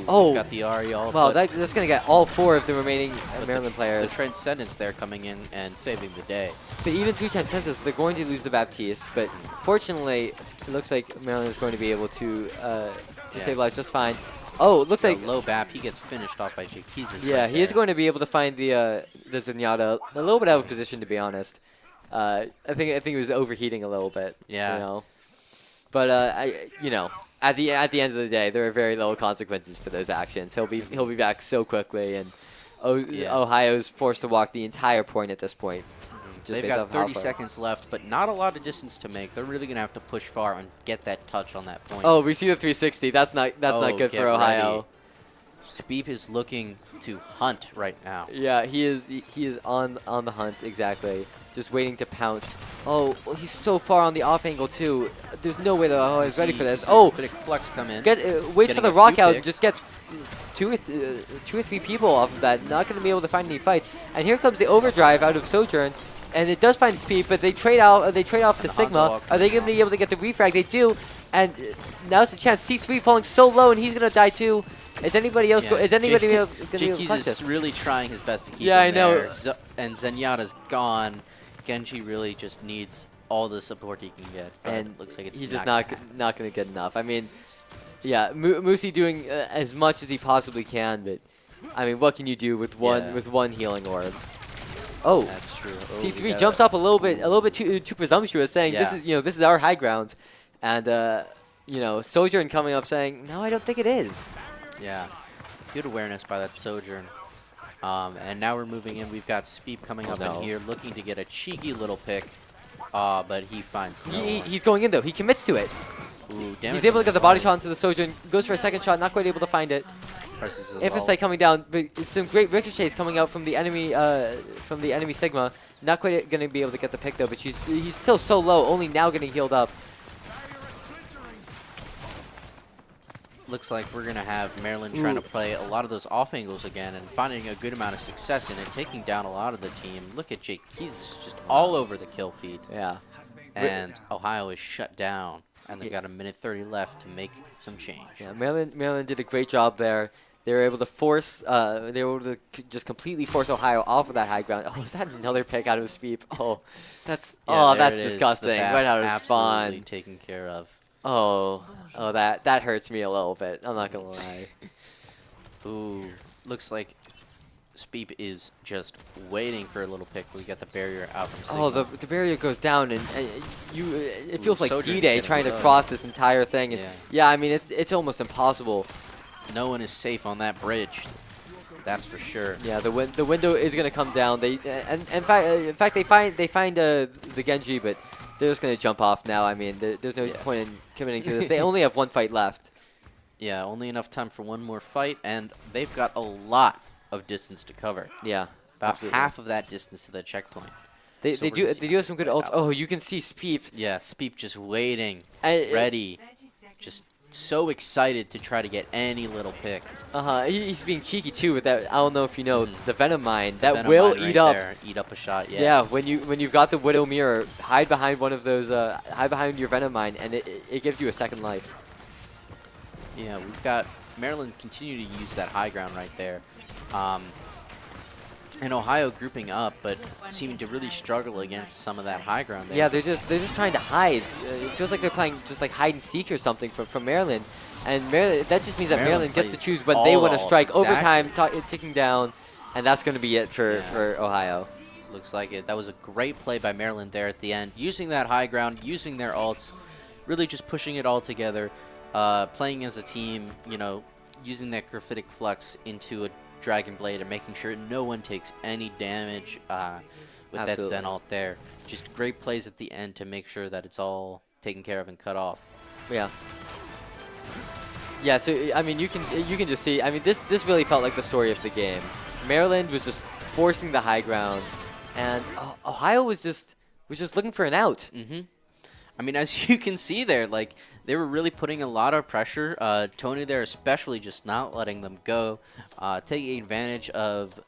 Oh.
Got the Ari all.
Well,
but
that's going to get all 4 of the remaining Maryland
the
players.
Transcendence there coming in and saving the day.
But even 2 Transcendence, they're going to lose the Baptiste. But fortunately, it looks like Maryland is going to be able to stabilize just fine. Oh, it looks like
low Bap, he gets finished off by Jake.
Yeah, he is going to be able to find the Zenyatta a little bit out of position, to be honest. I think he was overheating a little bit.
Yeah.
You know. But at the end of the day, there are very little consequences for those actions. He'll be back so quickly, and Ohio's forced to walk the entire point at this point.
They've got 30 seconds left, but not a lot of distance to make. They're really gonna have to push far and get that touch on that point.
Oh, we see the 360. That's not good for Ohio.
Ready. Speep is looking to hunt right now.
Yeah, he is on the hunt, exactly. Just waiting to pounce. Oh, he's so far on the off angle too. There's no way that Ohio is ready for this. Oh,
big flex come in.
Waits for the rock out. Just gets two or three people off of that. Not going to be able to find any fights. And here comes the overdrive out of Sojourn. And it does find Speed, but they trade off to Sigma. Are they going to be able to get the refrag? They do. And now's the chance. C3 falling so low, and he's going to die too. Is anybody else? Is anybody going to be able to clutch this?
is really trying his best to keep him
I know.
there. And Zenyatta's gone. Genji really just needs all the support he can get.
And
it looks like it's
he's just not going to get enough. I mean, yeah, Moosey doing as much as he possibly can, but I mean, what can you do with one healing orb? Oh,
that's true.
C3 jumps up a little bit too presumptuous, saying this is our high ground, and Sojourn coming up saying, no, I don't think it is.
Yeah, good awareness by that Sojourn. And now we're moving in. We've got Speep coming up in here, looking to get a cheeky little pick, but he finds no one.
He's going in though. He commits to it.
Ooh,
he's able to get the body shot into the Sojourn. Goes for a second shot, not quite able to find it. Infosite coming down, but some great ricochets coming out from the enemy Sigma. Not quite going to be able to get the pick though, but he's still so low, only now getting healed up.
Looks like we're going to have Maryland trying to play a lot of those off angles again and finding a good amount of success in it, taking down a lot of the team. Look at Jake. He's just all over the kill feed.
Yeah.
And Ohio is shut down, and they've got a minute 30 left to make some change.
Yeah, Maryland did a great job there. They were able to force, just completely force Ohio off of that high ground. Oh, is that another pick out of Speep? Oh, that's disgusting. Right out of spawn.
Absolutely taken care of.
Oh, that hurts me a little bit. I'm not gonna lie.
Ooh, looks like Speep is just waiting for a little pick. We got the barrier out from Sigma.
Oh, the barrier goes down, and it feels like
Sojourn
D-Day trying to cross this entire thing. And yeah, I mean it's almost impossible.
No one is safe on that bridge. That's for sure.
Yeah, the window is gonna come down. In fact they find the Genji, but they're just gonna jump off now. I mean, there's no point in committing to this. They only have one fight left.
Yeah, only enough time for one more fight, and they've got a lot of distance to cover.
Yeah,
about half of that distance to the checkpoint.
They do have some good ults. Oh, you can see Speep.
Yeah, Speep just waiting, ready, just so excited to try to get any little pick.
He's being cheeky too with that. I don't know if you know the Venom Mine that
Venom
will
mine
eat up
a shot. Yeah.
Yeah, when you've got the Widow Mirror, hide behind one of those. Hide behind your Venom Mine, and it gives you a second life.
Yeah, we've got Maryland continue to use that high ground right there. And Ohio grouping up, but seeming to really struggle against some of that high ground there.
Yeah, they're just trying to hide. It feels like they're playing just like hide and seek or something from Maryland, and that just means that Maryland gets to choose when they want to strike. Overtime ticking down, and that's going to be it for Ohio.
Looks like it. That was a great play by Maryland there at the end, using that high ground, using their ults, really just pushing it all together, playing as a team. Using that graphitic flux into a Dragon Blade and making sure no one takes any damage with that Zen ult there. Just great plays at the end to make sure that it's all taken care of and cut off.
Yeah. Yeah, so I mean, you can just see. I mean, this really felt like the story of the game. Maryland was just forcing the high ground, and Ohio was just looking for an out.
I mean, as you can see there, like, they were really putting a lot of pressure. Tony there especially just not letting them go, taking advantage of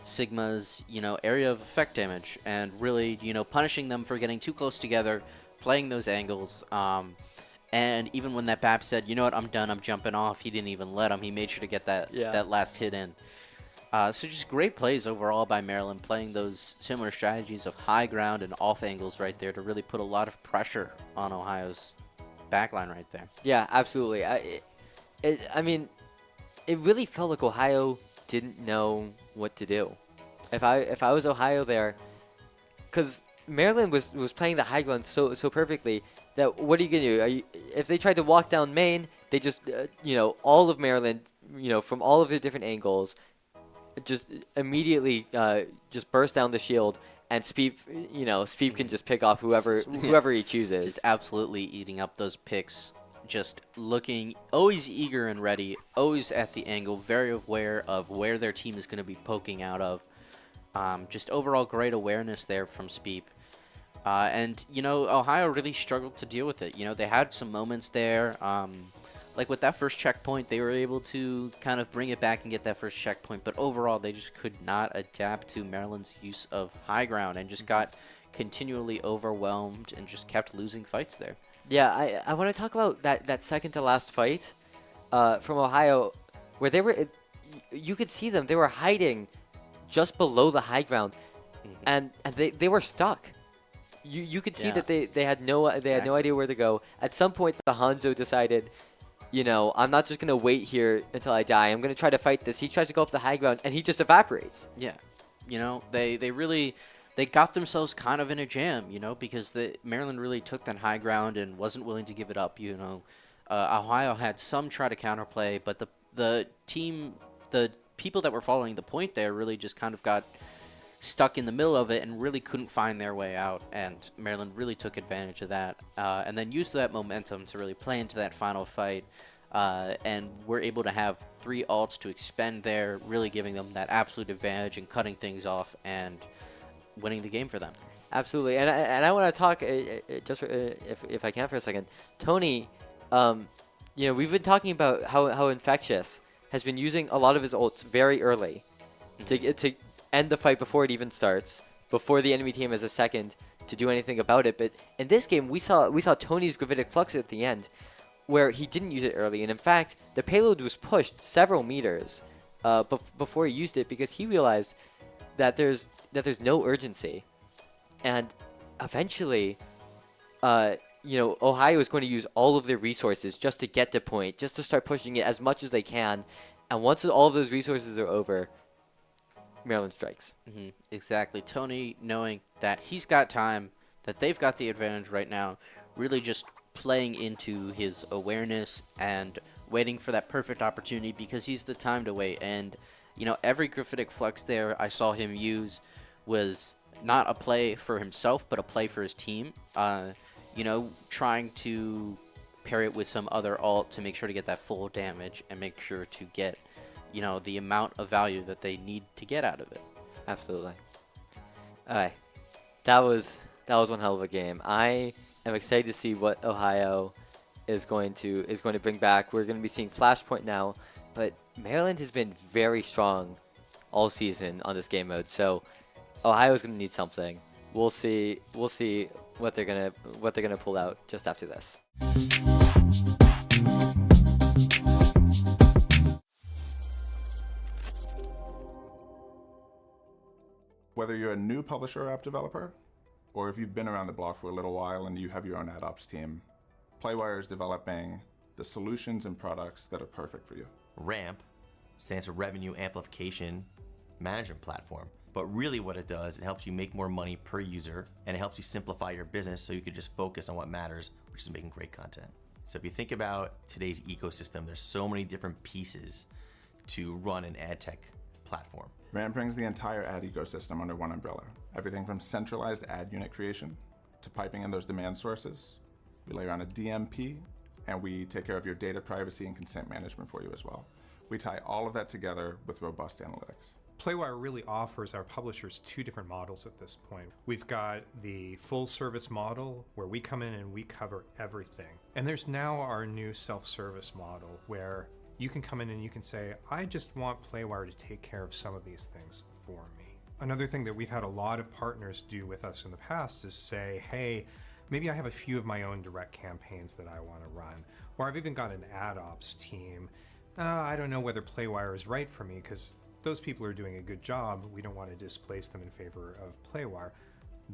Sigma's, area of effect damage and really, punishing them for getting too close together, playing those angles. And even when that BAP said, you know what, I'm done, I'm jumping off, he didn't even let him. He made sure to get that last hit in. So just great plays overall by Maryland, playing those similar strategies of high ground and off angles right there to really put a lot of pressure on Ohio's backline right there.
Yeah, absolutely. I mean, it really felt like Ohio didn't know what to do. If I was Ohio there, because Maryland was playing the high ground so perfectly that what are you gonna do? If they tried to walk down main, they just all of Maryland, from all of their different angles, just immediately just burst down the shield, and Speep can just pick off whoever he chooses.
Just absolutely eating up those picks, just looking always eager and ready, always at the angle, very aware of where their team is going to be poking out of. Just overall great awareness there from Speep. And Ohio really struggled to deal with it. They had some moments there. Like with that first checkpoint, they were able to kind of bring it back and get that first checkpoint. But overall, they just could not adapt to Maryland's use of high ground and just got continually overwhelmed and just kept losing fights there.
Yeah, I want to talk about that second to last fight from Ohio, where they were. You could see them. They were hiding just below the high ground, and they were stuck. You could see that they had no idea where to go. At some point, the Hanzo decided, I'm not just going to wait here until I die. I'm going to try to fight this. He tries to go up the high ground, and he just evaporates.
Yeah. They got themselves kind of in a jam, because Maryland really took that high ground and wasn't willing to give it up, Ohio had some try to counterplay, but the people that were following the point there really just kind of got stuck in the middle of it and really couldn't find their way out, and Maryland really took advantage of that and then used that momentum to really play into that final fight, and were able to have 3 ults to expend there, really giving them that absolute advantage and cutting things off and winning the game for them.
Absolutely, and I want to talk just if I can for a second. Tony, we've been talking about how Infectious has been using a lot of his ults very early to end the fight before it even starts, before the enemy team has a second to do anything about it. But in this game, we saw Tony's Gravitic Flux at the end, where he didn't use it early, and in fact, the payload was pushed several meters before he used it, because he realized that there's no urgency, and eventually, Ohio is going to use all of their resources just to get to point, just to start pushing it as much as they can, and once all of those resources are over, Maryland strikes.
Exactly. Tony, knowing that he's got time, that they've got the advantage right now, really just playing into his awareness and waiting for that perfect opportunity, because he's the time to wait. And, every Graphitic Flux there I saw him use was not a play for himself, but a play for his team. Trying to pair it with some other ult to make sure to get that full damage and make sure to get the amount of value that they need to get out of it.
Absolutely. All right, that was one hell of a game. I am excited to see what Ohio is going to bring back. We're going to be seeing Flashpoint now, but Maryland has been very strong all season on this game mode. So Ohio is going to need something. We'll see what they're gonna pull out just after this.
Whether you're a new publisher or app developer, or if you've been around the block for a little while and you have your own ad ops team, Playwire is developing the solutions and products that are perfect for you.
RAMP stands for Revenue Amplification Management Platform. But really what it does, it helps you make more money per user, and it helps you simplify your business so you can just focus on what matters, which is making great content. So if you think about today's ecosystem, there's so many different pieces to run an ad tech platform.
RAMP brings the entire ad ecosystem under one umbrella. Everything from centralized ad unit creation to piping in those demand sources. We layer on a DMP, and we take care of your data privacy and consent management for you as well. We tie all of that together with robust analytics.
Playwire really offers our publishers two different models at this point. We've got the full service model where we come in and we cover everything. And there's now our new self-service model where you can come in and you can say, I just want Playwire to take care of some of these things for me. Another thing that we've had a lot of partners do with us in the past is say, hey, maybe I have a few of my own direct campaigns that I want to run. Or I've even got an ad ops team. I don't know whether Playwire is right for me because those people are doing a good job. We don't want to displace them in favor of Playwire.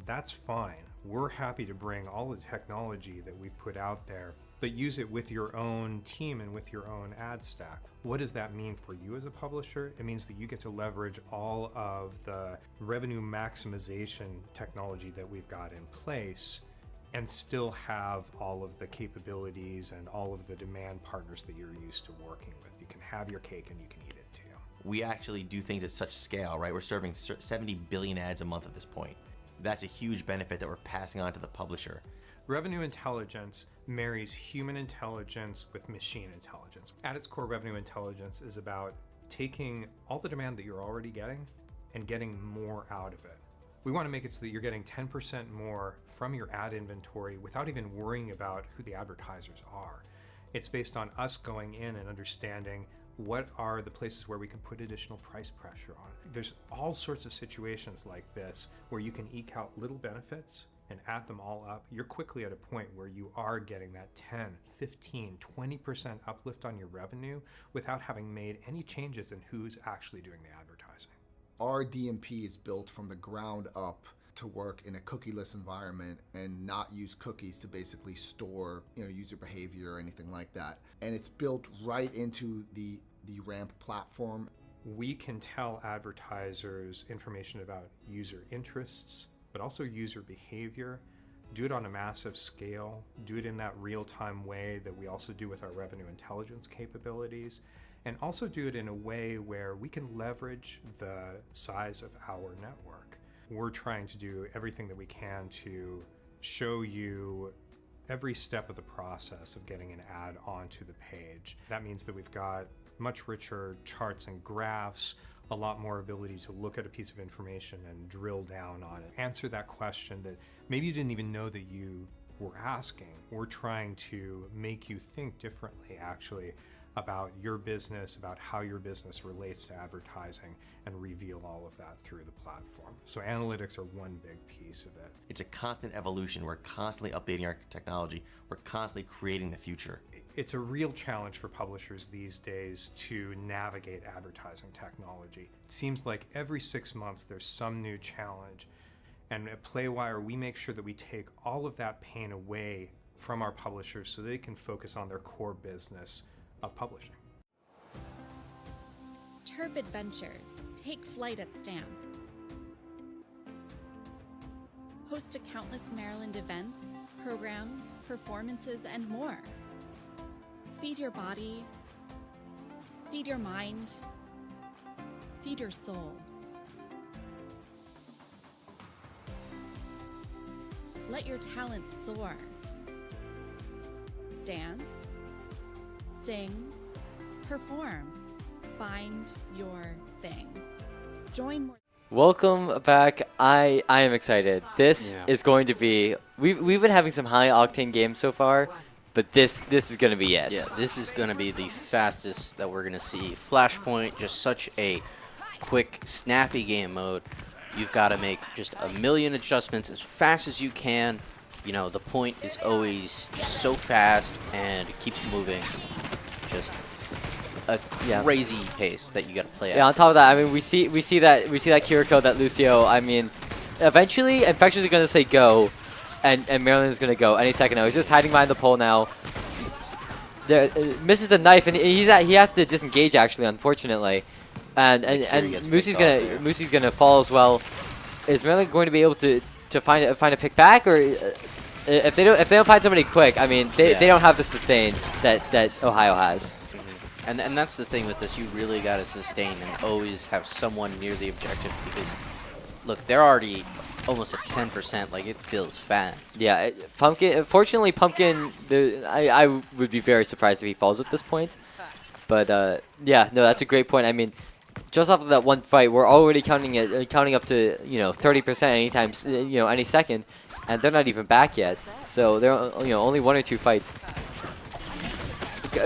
That's fine. We're happy to bring all the technology that we've put out there, but use it with your own team and with your own ad stack. What does that mean for you as a publisher? It means that you get to leverage all of the revenue maximization technology that we've got in place and still have all of the capabilities and all of the demand partners that you're used to working with. You can have your cake and you can eat it too.
We actually do things at such scale, right? We're serving 70 billion ads a month at this point. That's a huge benefit that we're passing on to the publisher.
Revenue intelligence marries human intelligence with machine intelligence. At its core, revenue intelligence is about taking all the demand that you're already getting and getting more out of it. We want to make it so that you're getting 10% more from your ad inventory without even worrying about who the advertisers are. It's based on us going in and understanding what are the places where we can put additional price pressure on. There's all sorts of situations like this where you can eke out little benefits and add them all up. You're quickly at a point where you are getting that 10, 15, 20% uplift on your revenue without having made any changes in who's actually doing the advertising.
Our DMP is built from the ground up to work in a cookieless environment and not use cookies to basically store, user behavior or anything like that. And it's built right into the RAMP platform.
We can tell advertisers information about user interests, but also user behavior, do it on a massive scale, do it in that real-time way that we also do with our revenue intelligence capabilities, and also do it in a way where we can leverage the size of our network. We're trying to do everything that we can to show you every step of the process of getting an ad onto the page. That means that we've got much richer charts and graphs, a lot more ability to look at a piece of information and drill down on it. Answer that question that maybe you didn't even know that you were asking. We're trying to make you think differently, actually, about your business, about how your business relates to advertising, and reveal all of that through the platform. So analytics are one big piece of it.
It's a constant evolution. We're constantly updating our technology. We're constantly creating the future.
It's a real challenge for publishers these days to navigate advertising technology. It seems like every 6 months there's some new challenge. And at Playwire, we make sure that we take all of that pain away from our publishers so they can focus on their core business of publishing.
Terp Adventures. Take flight at Stamp. Host to countless Maryland events, programs, performances, and more. Feed your body, feed your mind, feed your soul. Let your talents soar. Dance, sing, perform. Find your thing. Join more.
Welcome back. I am excited. This is going to be. We've been having some high octane games so far, but this is going to be it.
Yeah, this is going to be the fastest that we're going to see. Flashpoint, just such a quick, snappy game mode. You've got to make just a million adjustments as fast as you can. You know, the point is always just so fast and it keeps moving. Just a crazy pace that you got to play at.
Yeah, on top of that, I mean, we see that Kiriko, that Lucio. I mean, eventually, Infectious is going to say go, and Maryland is going to go any second now. He's just hiding behind the pole now. There, misses the knife, and he has to disengage actually, unfortunately. And Moosey's gonna fall as well. Is Maryland going to be able to find a pick back, or if they don't find somebody quick? I mean, they don't have the sustain that Ohio has.
And that's the thing with this. You really got to sustain and always have someone near the objective because, look, they're already almost at 10%. Like, it feels fast.
Yeah, Pumpkin. Fortunately, Pumpkin. I would be very surprised if he falls at this point. But yeah, no, that's a great point. I mean, just off of that one fight, we're already counting up to 30% anytime, any second, and they're not even back yet. So they're only 1 or 2 fights.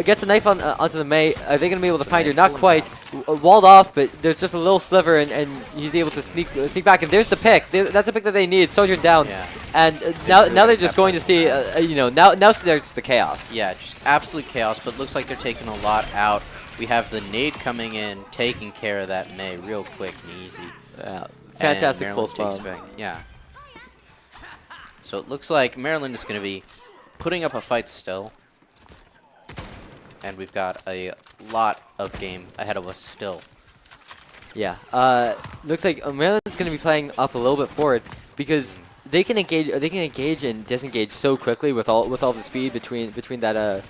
Gets a knife onto the Mei. Are they gonna be able to find her? Not quite. Walled off, but there's just a little sliver, and he's able to sneak back. And there's the pick. That's a pick that they need. Sojourn down.
Yeah.
And now they're just going to see. Now there's the chaos.
Yeah, just absolute chaos. But looks like they're taking a lot out. We have the nade coming in, taking care of that Mei real quick and easy.
Yeah, fantastic
and
pulse bomb.
Yeah. So it looks like Maryland is going to be putting up a fight still. And we've got a lot of game ahead of us still.
Yeah. Looks like Maryland's going to be playing up a little bit forward because they can engage. They can engage and disengage so quickly with all the speed between that.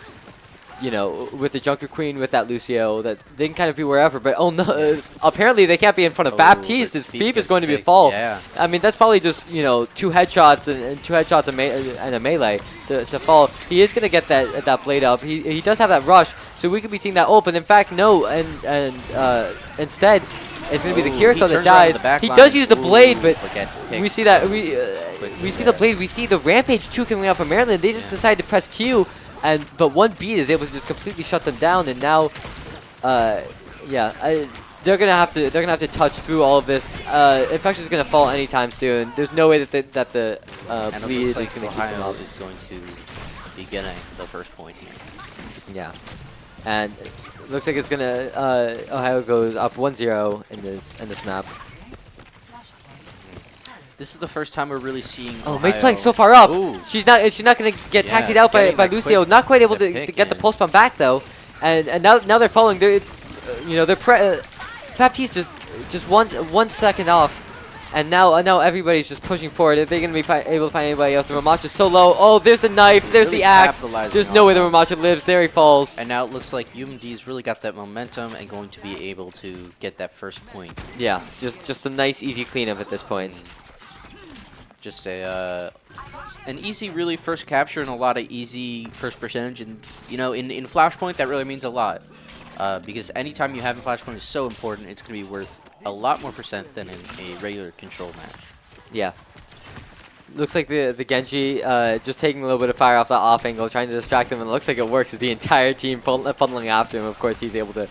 With the Junker Queen, with that Lucio, that they can kind of be wherever. But oh no, apparently they can't be in front of Baptiste. The Speep is going to be a fall.
Yeah.
I mean, that's probably just 2 headshots and 2 headshots and a melee to fall. He is going to get that blade up. He does have that rush, so we could be seeing that open. In fact, no, and instead it's going to be the Kiriko that dies. He does use the blade, but we see that we see the blade. We see the Rampage 2 coming out from Maryland. They just decide to press Q. But one beat is able to just completely shut them down, and now, they're gonna have to touch through all of this. Infection's gonna fall anytime soon. There's no way that the bleed is gonna keep them up.
is going to be getting the first point here.
Yeah, and looks like it's gonna Ohio goes up 1-0 in this map.
This is the first time we're really seeing.
Oh, Mei's playing so far up.
Ooh.
She's not going to get taxied out by Lucio. Not quite able to get the pulse bomb back though. And now they're following. Baptiste just 1 second off. And now everybody's just pushing forward. If they're going to be able to find anybody else, the Ramacha's so low. Oh, there's the knife. There's
really
the axe. There's no way the Ramacha lives. There he falls.
And now it looks like UMD's really got that momentum and going to be able to get that first point.
Yeah, just some nice easy cleanup at this point.
Just an easy, really, first capture and a lot of easy first percentage. And, in Flashpoint, that really means a lot. Because anytime you have a Flashpoint is so important, it's going to be worth a lot more percent than in a regular control match.
Yeah. Looks like the Genji just taking a little bit of fire off that off angle, trying to distract him, and it looks like it works as the entire team funneling after him. Of course, he's able to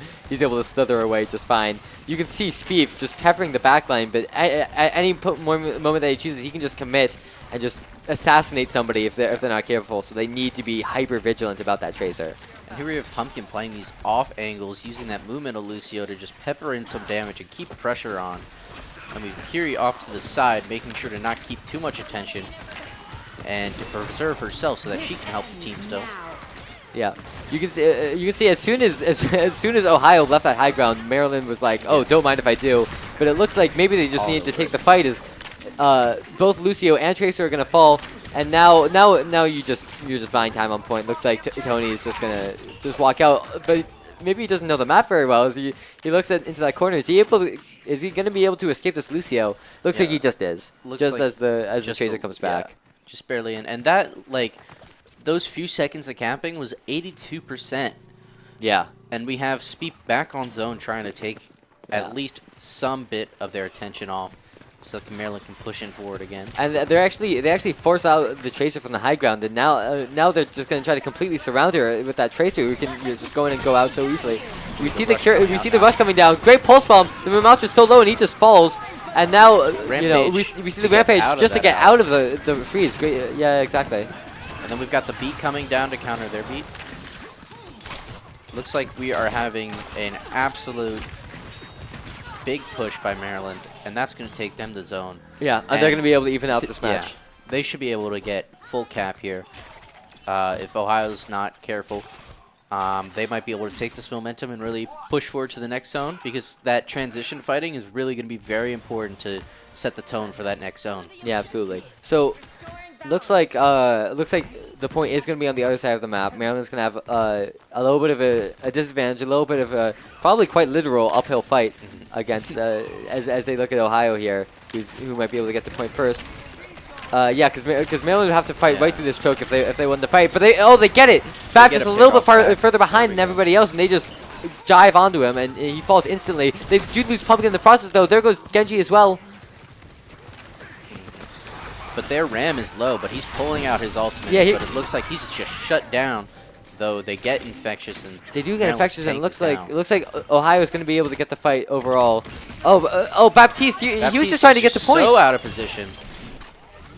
slither away just fine. You can see Speep just peppering the backline, but at any moment that he chooses, he can just commit and just assassinate somebody if they're not careful. So they need to be hyper vigilant about that Tracer.
And here we have Pumpkin playing these off angles, using that movement of Lucio to just pepper in some damage and keep pressure on. And we have Kiri off to the side, making sure to not keep too much attention and to preserve herself so that she can help the team still.
Yeah, you can see as soon as Ohio left that high ground, Maryland was like, oh, don't mind if I do. But it looks like maybe they just needed to take the fight as both Lucio and Tracer are gonna fall, and now you're just buying time on point. Looks like Tony is just gonna walk out, but maybe he doesn't know the map very well. As he looks into that corner, is he gonna be able to escape this Lucio? Looks like he just is. Just as the Tracer comes back.
Yeah, just barely in, and that those few seconds of camping was 82%.
Yeah.
And we have Speep back on zone trying to take at least some bit of their attention off so Maryland can push in forward again. And
they actually force out the Tracer from the high ground, and now they're just going to try to completely surround her with that Tracer who can just go in and go out so easily. We see the rush coming down. Great pulse bomb. The Ramalch is so low and he just falls. And now we see the Rampage just to get out of the freeze. Great, yeah, exactly.
And then we've got the beat coming down to counter their beat. Looks like we are having an absolute big push by Maryland, and that's going to take them to zone.
Yeah, and they're going to be able to even out this match.
Yeah, they should be able to get full cap here. If Ohio's not careful, they might be able to take this momentum and really push forward to the next zone, because that transition fighting is really going to be very important to set the tone for that next zone.
Yeah, absolutely. So looks like the point is going to be on the other side of the map. Maryland's going to have a little bit of a disadvantage, a little bit of a probably quite literal uphill fight against as they look at Ohio here, who might be able to get the point first. Yeah, because Maryland would have to fight right through this choke if they won the fight. But they get it. Bap just a little bit further behind than everybody else, and they just dive onto him, and he falls instantly. They do lose Pumpkin in the process, though. There goes Genji as well.
But their RAM is low, but he's pulling out his ultimate.
Yeah,
but it looks like he's just shut down. Though they get infectious, and
they do get infectious, and it looks like Ohio is going to be able to get the fight overall. Oh, Baptiste, he was just trying to get the point.
So out of position,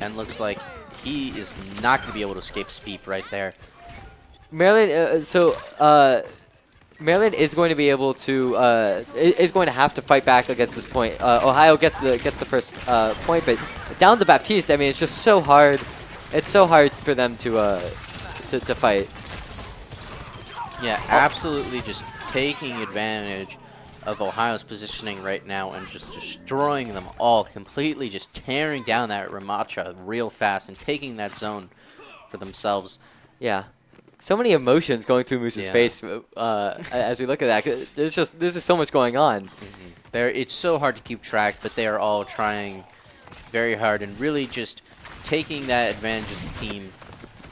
and looks like he is not going to be able to escape Speep right there.
Maryland, Maryland is going to be able to is going to have to fight back against this point. Ohio gets the first point, but down to Baptiste, I mean, it's just so hard. It's so hard for them to fight.
Yeah, absolutely, just taking advantage of Ohio's positioning right now and just destroying them all, completely just tearing down that Ramacha real fast and taking that zone for themselves.
Yeah. So many emotions going through Moose's face as we look at that. There's just so much going on.
It's so hard to keep track, but they are all trying very hard and really just taking that advantage as a team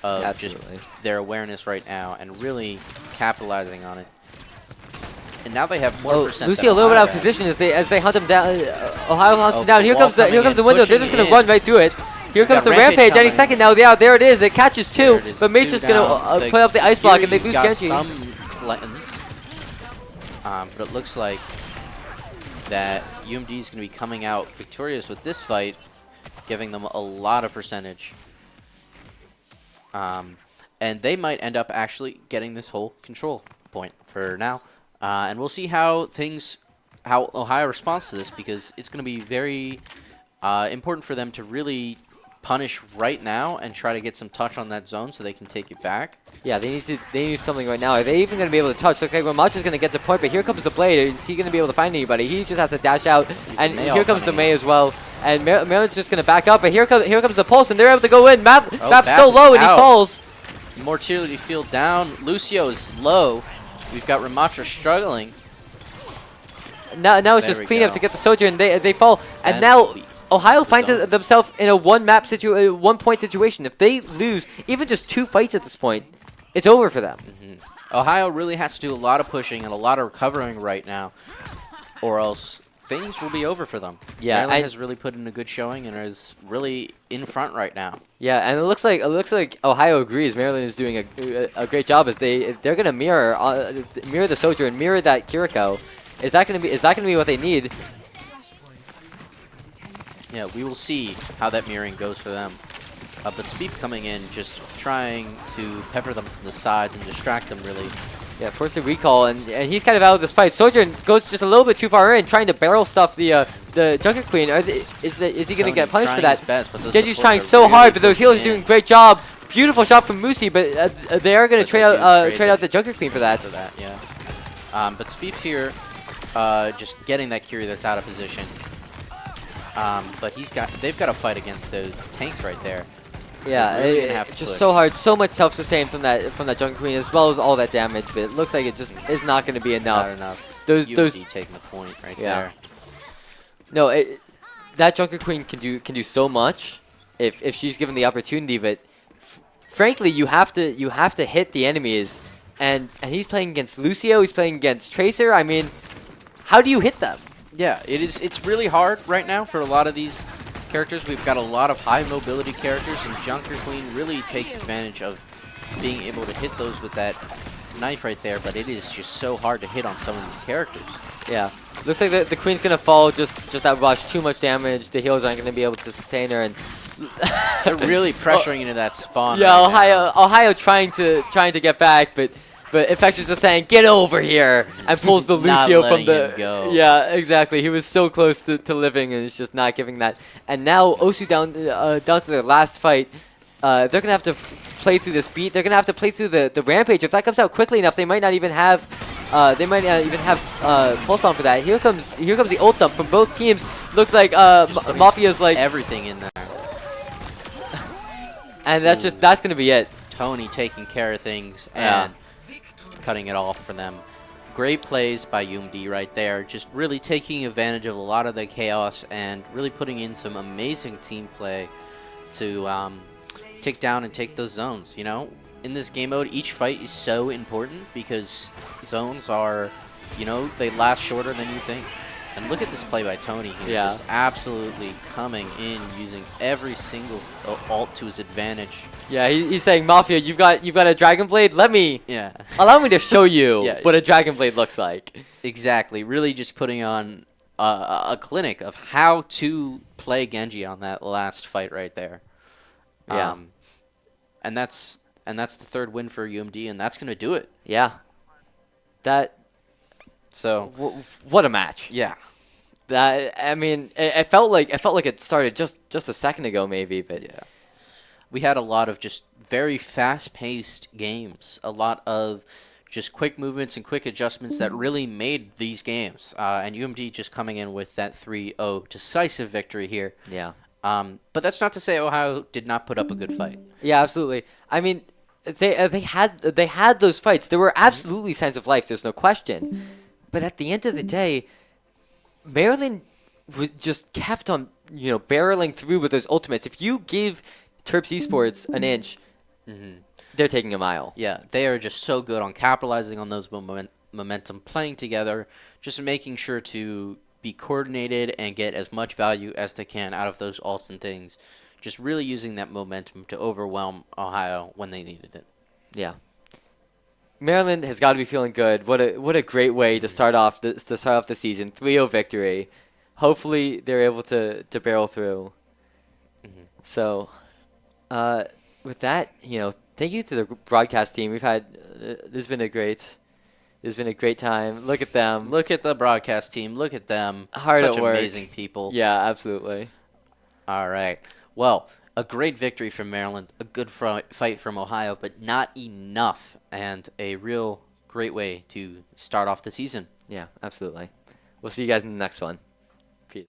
of just their awareness right now and really capitalizing on it. And now they have more percent.
Lucy a little bit out of position as they hunt him down. Ohio hunts him down. Here comes the window. They're just gonna run right through it. Here comes the Rampage any second now. Yeah, there it is. It catches two, but Mate's just going to put up the ice block, and they lose Genji.
Some lessons, but it looks like that UMD is going to be coming out victorious with this fight, giving them a lot of percentage. And they might end up actually getting this whole control point for now. And we'll see how Ohio responds to this, because it's going to be very important for them to really punish right now and try to get some touch on that zone so they can take it back.
Yeah, they need something right now. Are they even going to be able to touch? Okay, Ramacha is going to get the point, but here comes the Blade. Is he going to be able to find anybody? He just has to dash out, and here comes the May as well. And Maryland's just going to back up, but here comes the Pulse, and they're able to go in. Map's so low, and he falls.
Mortality field down. Lucio is low. We've got Ramacha struggling.
Now it's just cleanup to get the Soldier, and they fall. And now Ohio finds themselves in a one-point situation. If they lose even just 2 fights at this point, it's over for them.
Ohio really has to do a lot of pushing and a lot of recovering right now, or else things will be over for them.
Yeah,
Maryland has really put in a good showing and is really in front right now.
Yeah, and it looks like Ohio agrees. Maryland is doing a great job as they're going to mirror the Soldier and mirror that Kiriko. Is that going to be what they need?
Yeah, we will see how that mirroring goes for them. But Speep coming in, just trying to pepper them from the sides and distract them, really.
Yeah, forced a recall, and he's kind of out of this fight. Soldier goes just a little bit too far in, trying to barrel stuff the Junker Queen. Is he going to get punished for that? Genji's trying so hard, but those healers are doing a great job. Beautiful shot from Moosey, but they are going to trade out the Junker Queen for that.
But Speep's here, just getting that Curie that's out of position. But they've got to fight against those tanks right there.
Yeah, it's just so hard. So much self-sustain from that Junker Queen, as well as all that damage. But it looks like it just is not going to be enough.
Not enough.
Those
taking the point right there.
No, that Junker Queen can do so much if she's given the opportunity. But frankly, you have to hit the enemies, and he's playing against Lucio. He's playing against Tracer. I mean, how do you hit them?
Yeah, it's really hard right now for a lot of these characters. We've got a lot of high mobility characters, and Junker Queen really takes advantage of being able to hit those with that knife right there, but it is just so hard to hit on some of these characters.
Yeah, looks like the Queen's gonna fall, just that rush, too much damage. The healers aren't gonna be able to sustain her, and
they're really pressuring into that spawn.
Yeah,
right
Ohio trying to get back, but Infection's just saying, get over here, and pulls the Lucio from the...
Go.
Yeah, exactly. He was so close to living, and it's just not giving that. And now OSU down to their last fight. They're going to have to play through this beat. They're going to have to play through the Rampage. If that comes out quickly enough, they might not even have... Pulse Bomb for that. Here comes the ult dump from both teams. Looks like Mafia's like...
everything in there.
And that's going to be it.
Tony taking care of things
Yeah.
and cutting it off for them. Great plays by UMD right there, just really taking advantage of a lot of the chaos and really putting in some amazing team play to take down and take those zones. You know, in this game mode, each fight is so important because zones are, you know, they last shorter than you think. And look at this play by Tony here,
Yeah.
just absolutely coming in, using every single ult to his advantage.
Yeah, he's saying, Mafia, you've got a Dragon Blade.
Yeah.
Allow me to show you
Yeah.
what a Dragon Blade looks like.
Exactly. Really just putting on a clinic of how to play Genji on that last fight right there.
Yeah.
And that's the third win for UMD, and that's going to do it.
Yeah.
So
What a match.
yeah.
That, I mean, it felt like it started just a second ago maybe, but
Yeah. We had a lot of just very fast-paced games, a lot of just quick movements and quick adjustments that really made these games. And UMD just coming in with that 3-0 decisive victory here.
yeah.
But that's not to say Ohio did not put up a good fight.
Yeah, absolutely. I mean, they had those fights. There were absolutely signs of life. There's no question. But at the end of the day, Maryland just kept on, barreling through with those ultimates. If you give Terps Esports an inch, they're taking a mile.
Yeah, they are just so good on capitalizing on those momentum, playing together, just making sure to be coordinated and get as much value as they can out of those ults and things. Just really using that momentum to overwhelm Ohio when they needed it.
Yeah. Maryland has got to be feeling good. What a great way to start off the season. 3-0 victory. Hopefully they're able to barrel through. So, with that, thank you to the broadcast team. We've had there's been a great time. Look at them.
Look at the broadcast team. Look at them.
Hard
Such
at work.
amazing people.
Yeah, absolutely.
All right. Well, a great victory from Maryland, a good fight from Ohio, but not enough, and a real great way to start off the season.
Yeah, absolutely. We'll see you guys in the next one. Peace.